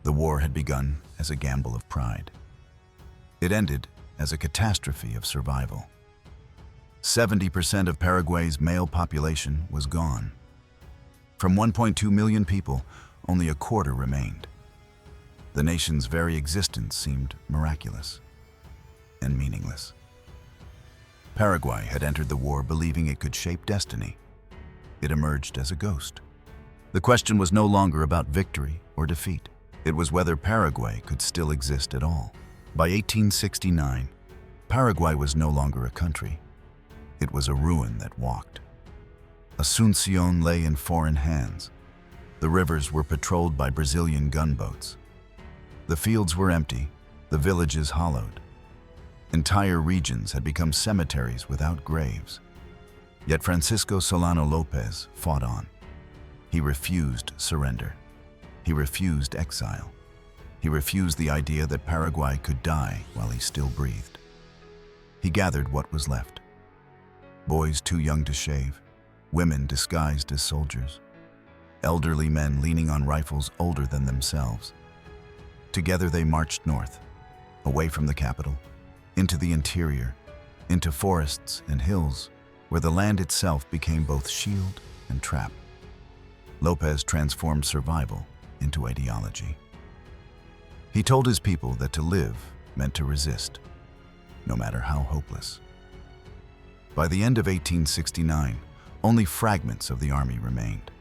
The war had begun as a gamble of pride. It ended as a catastrophe of survival. 70% of Paraguay's male population was gone. From 1.2 million people, only a quarter remained. The nation's very existence seemed miraculous and meaningless. Paraguay had entered the war believing it could shape destiny. It emerged as a ghost. The question was no longer about victory or defeat. It was whether Paraguay could still exist at all. By 1869, Paraguay was no longer a country. It was a ruin that walked. Asunción lay in foreign hands. The rivers were patrolled by Brazilian gunboats. The fields were empty, the villages hollowed. Entire regions had become cemeteries without graves. Yet Francisco Solano Lopez fought on. He refused surrender. He refused exile. He refused the idea that Paraguay could die while he still breathed. He gathered what was left. Boys too young to shave, women disguised as soldiers, elderly men leaning on rifles older than themselves. Together they marched north, away from the capital, into the interior, into forests and hills, where the land itself became both shield and trap. Lopez transformed survival into ideology. He told his people that to live meant to resist, no matter how hopeless. By the end of 1869, only fragments of the army remained.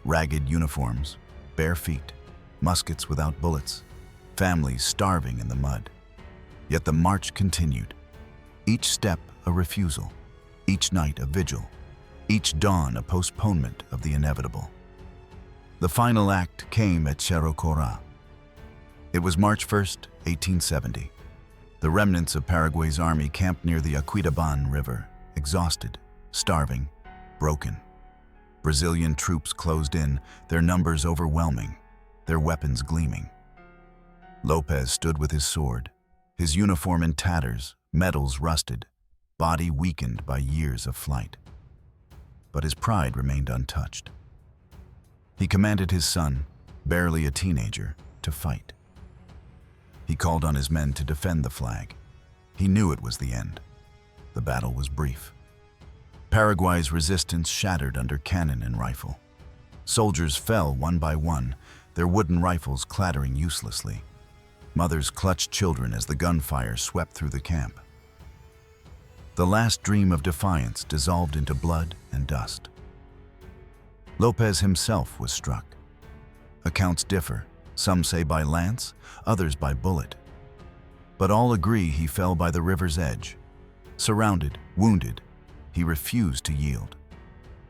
Ragged uniforms, bare feet, muskets without bullets, families starving in the mud. Yet the march continued. Each step a refusal, each night a vigil, each dawn a postponement of the inevitable. The final act came at Cerro Corá. It was March 1st, 1870. The remnants of Paraguay's army camped near the Aquitaban River, exhausted, starving, broken. Brazilian troops closed in, their numbers overwhelming, their weapons gleaming. Lopez stood with his sword, his uniform in tatters, medals rusted, body weakened by years of flight. But his pride remained untouched. He commanded his son, barely a teenager, to fight. He called on his men to defend the flag. He knew it was the end. The battle was brief. Paraguay's resistance shattered under cannon and rifle. Soldiers fell one by one, their wooden rifles clattering uselessly. Mothers clutched children as the gunfire swept through the camp. The last dream of defiance dissolved into blood and dust. Lopez himself was struck. Accounts differ. Some say by lance, others by bullet. But all agree he fell by the river's edge. Surrounded, wounded, he refused to yield.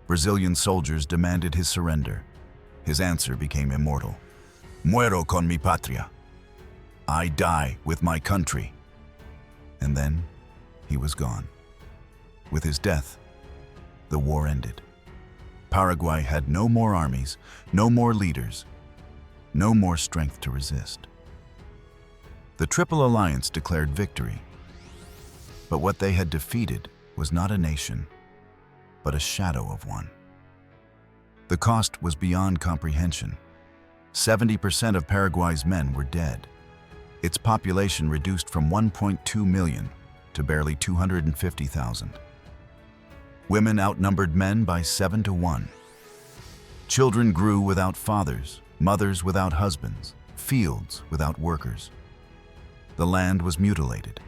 Brazilian soldiers demanded his surrender. His answer became immortal. Muero con mi patria. I die with my country. And then he was gone. With his death, the war ended. Paraguay had no more armies, no more leaders, no more strength to resist. The Triple Alliance declared victory. But what they had defeated was not a nation, but a shadow of one. The cost was beyond comprehension. 70% of Paraguay's men were dead. Its population reduced from 1.2 million to barely 250,000. Women outnumbered men by 7 to 1. Children grew without fathers, mothers without husbands, fields without workers. The land was mutilated.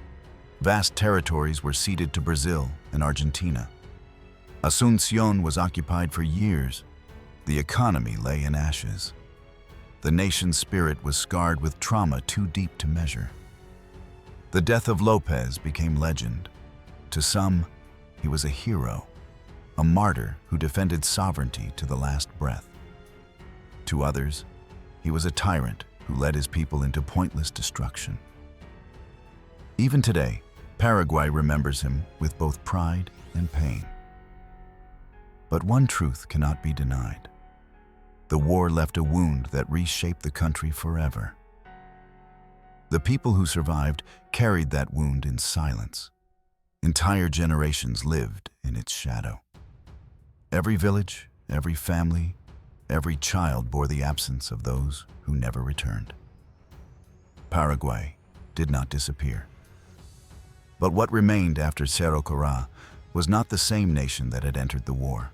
Vast territories were ceded to Brazil and Argentina. Asunción was occupied for years. The economy lay in ashes. The nation's spirit was scarred with trauma too deep to measure. The death of Lopez became legend. To some, he was a hero, a martyr who defended sovereignty to the last breath. To others, he was a tyrant who led his people into pointless destruction. Even today, Paraguay remembers him with both pride and pain. But one truth cannot be denied. The war left a wound that reshaped the country forever. The people who survived carried that wound in silence. Entire generations lived in its shadow. Every village, every family, every child bore the absence of those who never returned. Paraguay did not disappear. But what remained after Cerro Corá was not the same nation that had entered the war.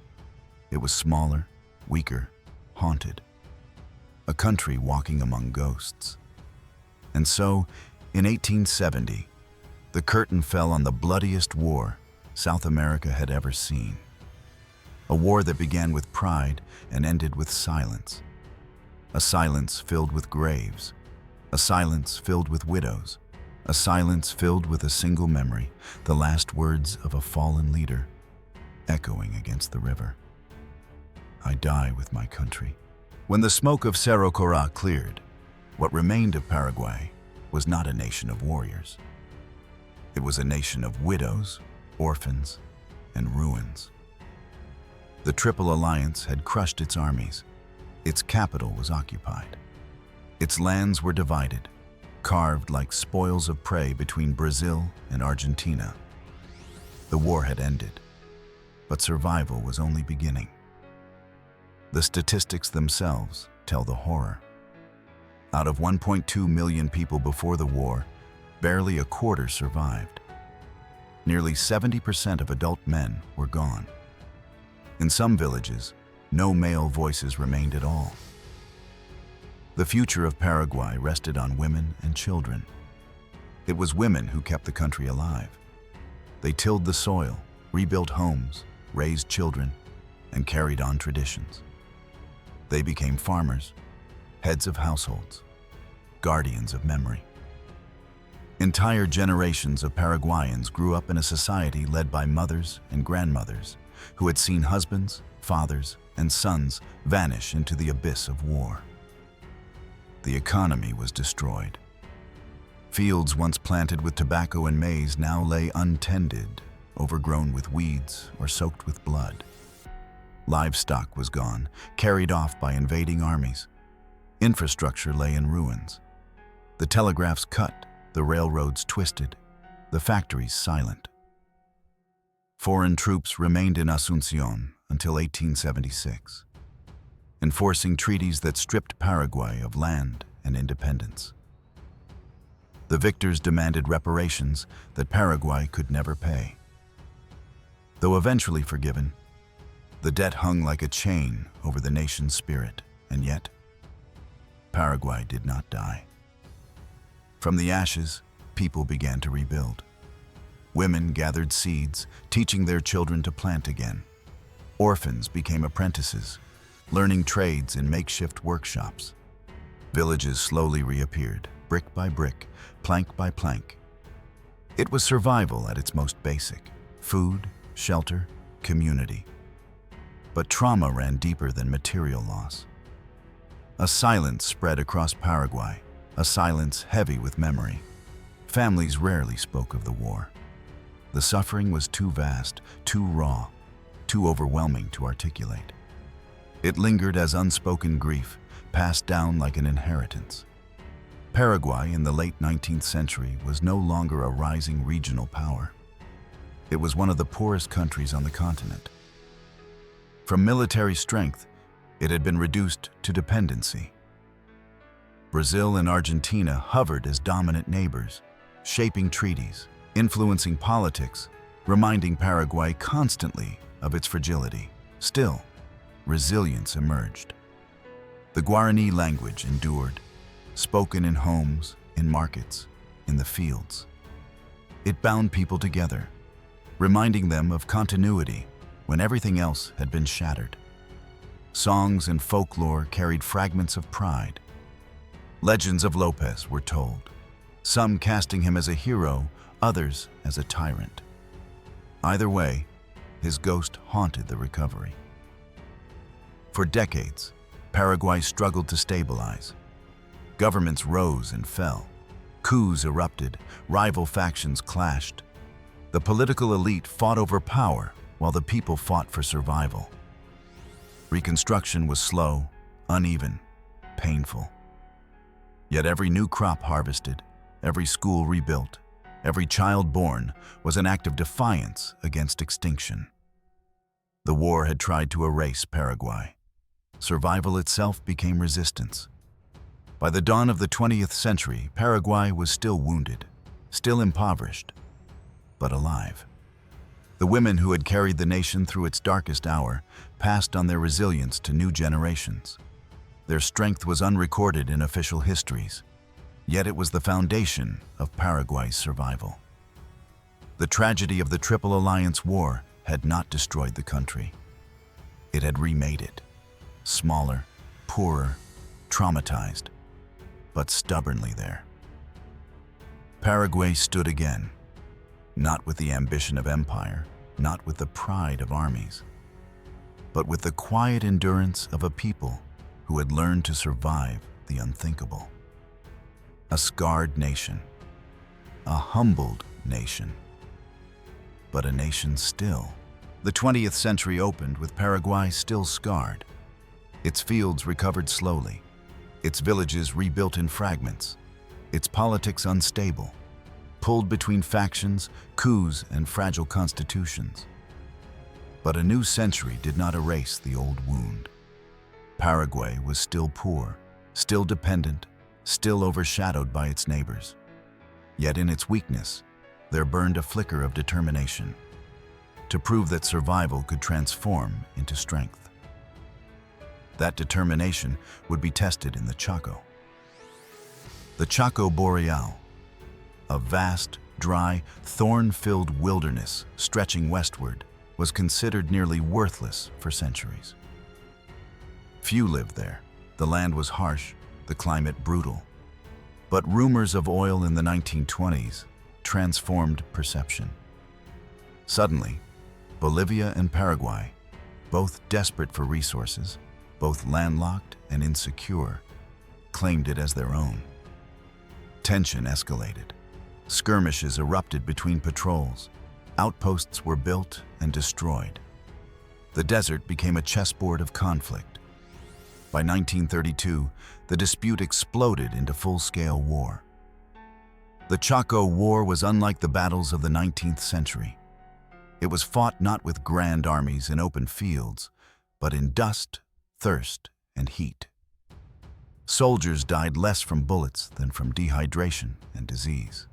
It was smaller, weaker, haunted. A country walking among ghosts. And so, in 1870, the curtain fell on the bloodiest war South America had ever seen. A war that began with pride and ended with silence. A silence filled with graves. A silence filled with widows. A silence filled with a single memory, the last words of a fallen leader, echoing against the river. I die with my country. When the smoke of Cerro Corá cleared, what remained of Paraguay was not a nation of warriors. It was a nation of widows, orphans, and ruins. The Triple Alliance had crushed its armies. Its capital was occupied. Its lands were divided, carved like spoils of prey between Brazil and Argentina. The war had ended, but survival was only beginning. The statistics themselves tell the horror. Out of 1.2 million people before the war, barely a quarter survived. Nearly 70% of adult men were gone. In some villages, no male voices remained at all. The future of Paraguay rested on women and children. It was women who kept the country alive. They tilled the soil, rebuilt homes, raised children, and carried on traditions. They became farmers, heads of households, guardians of memory. Entire generations of Paraguayans grew up in a society led by mothers and grandmothers who had seen husbands, fathers, and sons vanish into the abyss of war. The economy was destroyed. Fields once planted with tobacco and maize now lay untended, overgrown with weeds or soaked with blood. Livestock was gone, carried off by invading armies. Infrastructure lay in ruins. The telegraphs cut, the railroads twisted, the factories silent. Foreign troops remained in Asunción until 1876, enforcing treaties that stripped Paraguay of land and independence. The victors demanded reparations that Paraguay could never pay. Though eventually forgiven, the debt hung like a chain over the nation's spirit, and yet, Paraguay did not die. From the ashes, people began to rebuild. Women gathered seeds, teaching their children to plant again. Orphans became apprentices, learning trades in makeshift workshops. Villages slowly reappeared, brick by brick, plank by plank. It was survival at its most basic: food, shelter, community. But trauma ran deeper than material loss. A silence spread across Paraguay, a silence heavy with memory. Families rarely spoke of the war. The suffering was too vast, too raw, too overwhelming to articulate. It lingered as unspoken grief, passed down like an inheritance. Paraguay in the late 19th century was no longer a rising regional power. It was one of the poorest countries on the continent. From military strength, it had been reduced to dependency. Brazil and Argentina hovered as dominant neighbors, shaping treaties, influencing politics, reminding Paraguay constantly of its fragility. Still, resilience emerged. The Guaraní language endured, spoken in homes, in markets, in the fields. It bound people together, reminding them of continuity when everything else had been shattered. Songs and folklore carried fragments of pride. Legends of Lopez were told, some casting him as a hero, others as a tyrant. Either way, his ghost haunted the recovery. For decades, Paraguay struggled to stabilize. Governments rose and fell. Coups erupted, rival factions clashed. The political elite fought over power while the people fought for survival. Reconstruction was slow, uneven, painful. Yet every new crop harvested, every school rebuilt, every child born was an act of defiance against extinction. The war had tried to erase Paraguay. Survival itself became resistance. By the dawn of the 20th century, Paraguay was still wounded, still impoverished, but alive. The women who had carried the nation through its darkest hour passed on their resilience to new generations. Their strength was unrecorded in official histories, yet it was the foundation of Paraguay's survival. The tragedy of the Triple Alliance War had not destroyed the country. It had remade it, smaller, poorer, traumatized, but stubbornly there. Paraguay stood again, not with the ambition of empire, not with the pride of armies, but with the quiet endurance of a people who had learned to survive the unthinkable. A scarred nation, a humbled nation, but a nation still. The 20th century opened with Paraguay still scarred. Its fields recovered slowly, its villages rebuilt in fragments, its politics unstable, pulled between factions, coups, and fragile constitutions. But a new century did not erase the old wound. Paraguay was still poor, still dependent, still overshadowed by its neighbors. Yet in its weakness, there burned a flicker of determination to prove that survival could transform into strength. That determination would be tested in the Chaco. The Chaco Boreal, a vast, dry, thorn-filled wilderness stretching westward, was considered nearly worthless for centuries. Few lived there. The land was harsh, the climate brutal. But rumors of oil in the 1920s transformed perception. Suddenly, Bolivia and Paraguay, both desperate for resources, both landlocked and insecure, claimed it as their own. Tension escalated. Skirmishes erupted between patrols. Outposts were built and destroyed. The desert became a chessboard of conflict. By 1932, the dispute exploded into full-scale war. The Chaco War was unlike the battles of the 19th century. It was fought not with grand armies in open fields, but in dust, thirst, and heat. Soldiers died less from bullets than from dehydration and disease.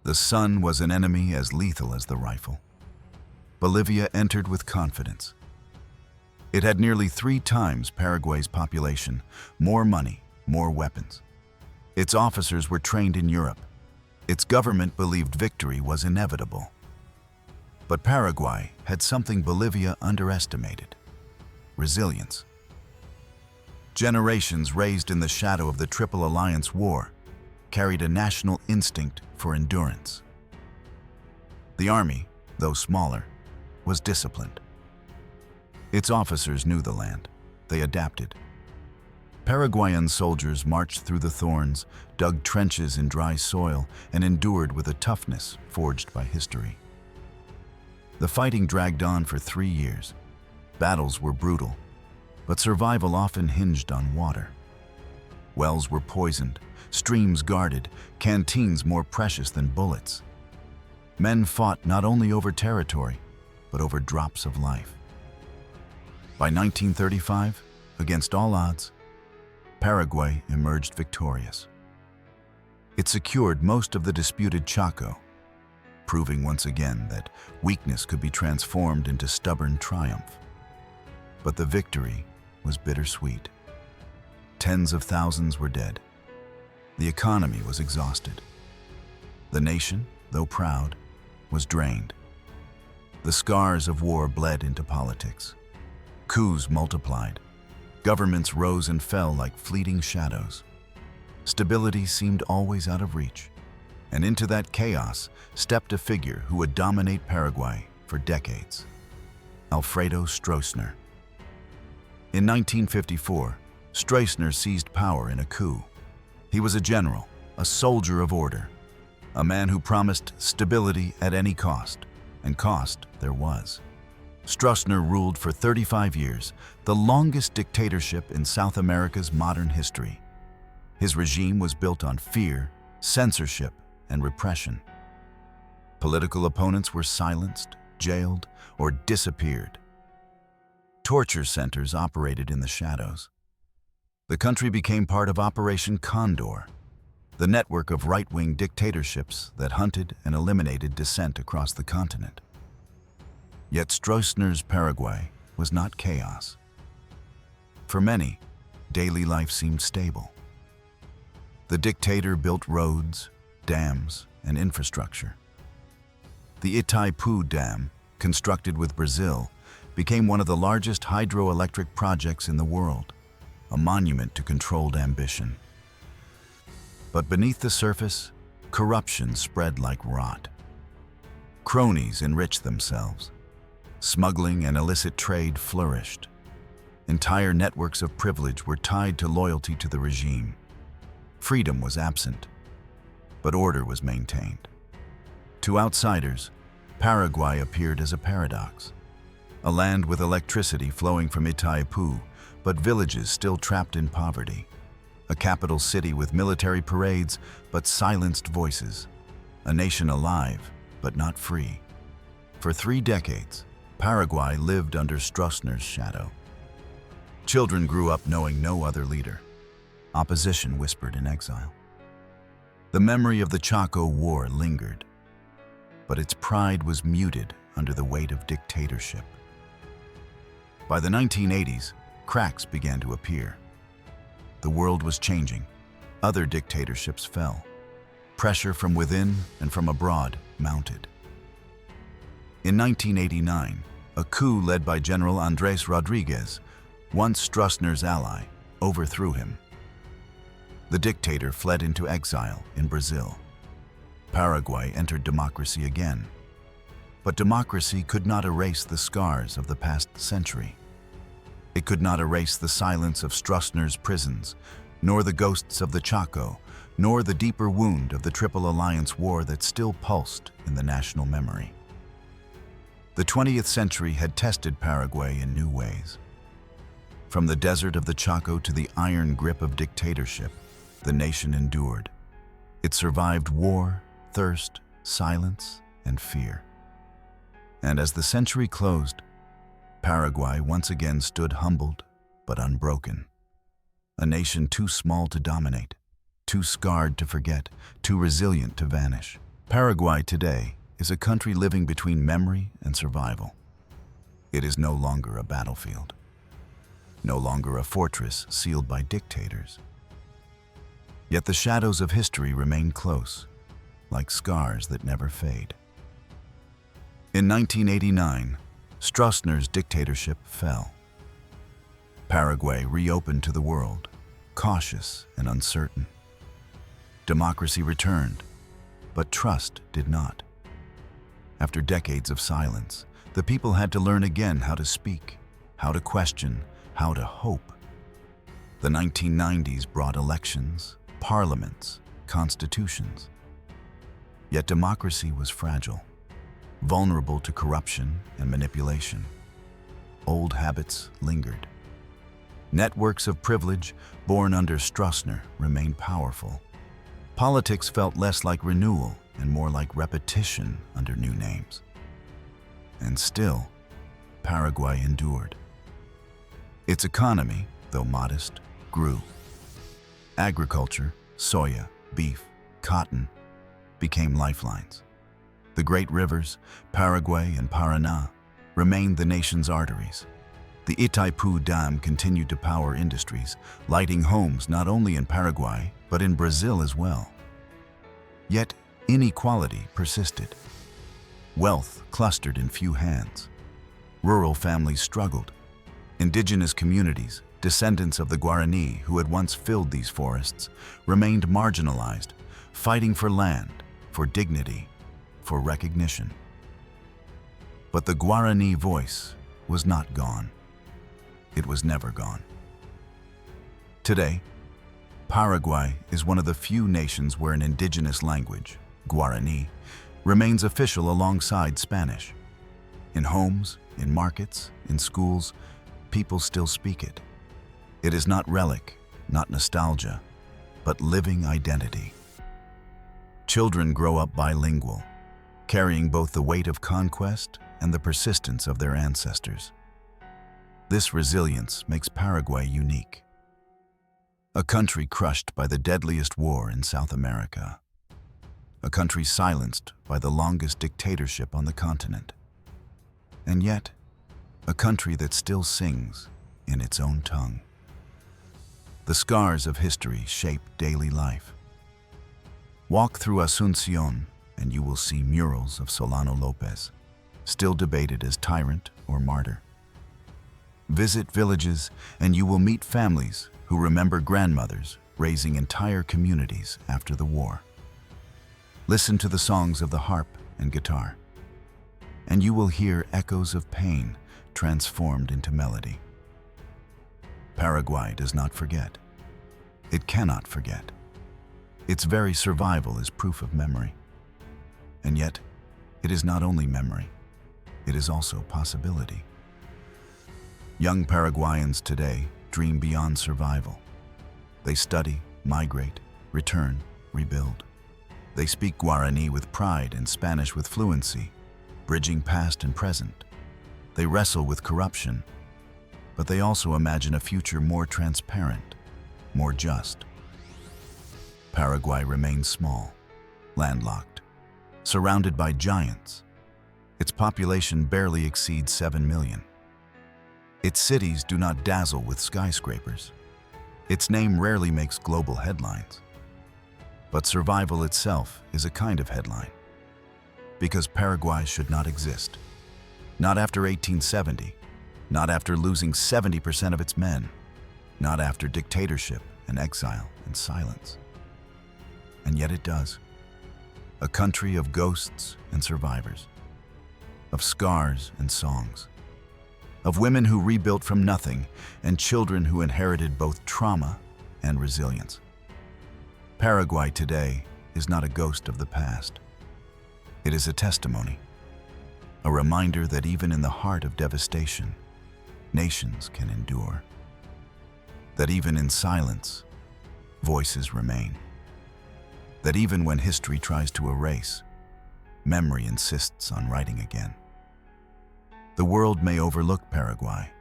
The sun was an enemy as lethal as the rifle. Bolivia entered with confidence. It had nearly 3 times Paraguay's population, more money, more weapons. Its officers were trained in Europe. Its government believed victory was inevitable. But Paraguay had something Bolivia underestimated: resilience. Generations raised in the shadow of the Triple Alliance War carried a national instinct for endurance. The army, though smaller, was disciplined. Its officers knew the land. They adapted. Paraguayan soldiers marched through the thorns, dug trenches in dry soil, and endured with a toughness forged by history. The fighting dragged on for 3 years. Battles were brutal, but survival often hinged on water. Wells were poisoned, streams guarded, canteens more precious than bullets. Men fought not only over territory, but over drops of life. By 1935, against all odds, Paraguay emerged victorious. It secured most of the disputed Chaco, proving once again that weakness could be transformed into stubborn triumph. But the victory was bittersweet. Tens of thousands were dead. The economy was exhausted. The nation, though proud, was drained. The scars of war bled into politics. Coups multiplied. Governments rose and fell like fleeting shadows. Stability seemed always out of reach, and into that chaos stepped a figure who would dominate Paraguay for decades: Alfredo Stroessner. In 1954, Stroessner seized power in a coup. He was a general, a soldier of order, a man who promised stability at any cost, and cost there was. Stroessner ruled for 35 years, the longest dictatorship in South America's modern history. His regime was built on fear, censorship, and repression. Political opponents were silenced, jailed, or disappeared. Torture centers operated in the shadows. The country became part of Operation Condor, the network of right-wing dictatorships that hunted and eliminated dissent across the continent. Yet Stroessner's Paraguay was not chaos. For many, daily life seemed stable. The dictator built roads, dams, and infrastructure. The Itaipu Dam, constructed with Brazil, became one of the largest hydroelectric projects in the world, a monument to controlled ambition. But beneath the surface, corruption spread like rot. Cronies enriched themselves. Smuggling and illicit trade flourished. Entire networks of privilege were tied to loyalty to the regime. Freedom was absent, but order was maintained. To outsiders, Paraguay appeared as a paradox. A land with electricity flowing from Itaipu, but villages still trapped in poverty. A capital city with military parades, but silenced voices. A nation alive, but not free. For 3 decades, Paraguay lived under Stroessner's shadow. Children grew up knowing no other leader. Opposition whispered in exile. The memory of the Chaco War lingered, but its pride was muted under the weight of dictatorship. By the 1980s, cracks began to appear. The world was changing. Other dictatorships fell. Pressure from within and from abroad mounted. In 1989, a coup led by General Andrés Rodríguez, once Stroessner's ally, overthrew him. The dictator fled into exile in Brazil. Paraguay entered democracy again. But democracy could not erase the scars of the past century. It could not erase the silence of Stroessner's prisons, nor the ghosts of the Chaco, nor the deeper wound of the Triple Alliance War that still pulsed in the national memory. The 20th century had tested Paraguay in new ways. From the desert of the Chaco to the iron grip of dictatorship, the nation endured. It survived war, thirst, silence, and fear. And as the century closed, Paraguay once again stood humbled but unbroken. A nation too small to dominate, too scarred to forget, too resilient to vanish. Paraguay today is a country living between memory and survival. It is no longer a battlefield, no longer a fortress sealed by dictators. Yet the shadows of history remain close, like scars that never fade. In 1989, Stroessner's dictatorship fell. Paraguay reopened to the world, cautious and uncertain. Democracy returned, but trust did not. After decades of silence, the people had to learn again how to speak, how to question, how to hope. The 1990s brought elections, parliaments, constitutions. Yet democracy was fragile, vulnerable to corruption and manipulation. Old habits lingered. Networks of privilege born under Stroessner remained powerful. Politics felt less like renewal and more like repetition under new names. And still, Paraguay endured. Its economy, though modest, grew. Agriculture, soya, beef, cotton, became lifelines. The great rivers, Paraguay and Paraná, remained the nation's arteries. The Itaipu Dam continued to power industries, lighting homes not only in Paraguay, but in Brazil as well. Yet, inequality persisted. Wealth clustered in few hands. Rural families struggled. Indigenous communities, Descendants of the Guaraní, who had once filled these forests, remained marginalized, fighting for land, for dignity, for recognition. But the Guaraní voice was not gone. It was never gone. Today, Paraguay is one of the few nations where an indigenous language, Guaraní, remains official alongside Spanish. In homes, in markets, in schools, people still speak it. It is not relic, not nostalgia, but living identity. Children grow up bilingual, carrying both the weight of conquest and the persistence of their ancestors. This resilience makes Paraguay unique. A country crushed by the deadliest war in South America. A country silenced by the longest dictatorship on the continent. And yet, a country that still sings in its own tongue. The scars of history shape daily life. Walk through Asunción and you will see murals of Solano Lopez, still debated as tyrant or martyr. Visit villages and you will meet families who remember grandmothers raising entire communities after the war. Listen to the songs of the harp and guitar, and you will hear echoes of pain transformed into melody. Paraguay does not forget. It cannot forget. Its very survival is proof of memory. And yet, it is not only memory, it is also possibility. Young Paraguayans today dream beyond survival. They study, migrate, return, rebuild. They speak Guaraní with pride and Spanish with fluency, bridging past and present. They wrestle with corruption, but they also imagine a future more transparent, more just. Paraguay remains small, landlocked, surrounded by giants. Its population barely exceeds 7 million. Its cities do not dazzle with skyscrapers. Its name rarely makes global headlines. But survival itself is a kind of headline. Because Paraguay should not exist. Not after 1870, not after losing 70% of its men, not after dictatorship and exile and silence. And yet it does. A country of ghosts and survivors, of scars and songs, of women who rebuilt from nothing and children who inherited both trauma and resilience. Paraguay today is not a ghost of the past. It is a testimony, a reminder that even in the heart of devastation, nations can endure. That even in silence, voices remain. That even when history tries to erase, memory insists on writing again. The world may overlook Paraguay,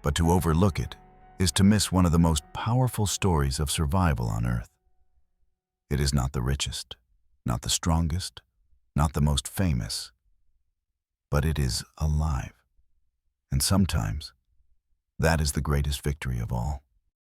but to overlook it is to miss one of the most powerful stories of survival on Earth. It is not the richest, not the strongest, not the most famous, but it is alive. And sometimes, that is the greatest victory of all.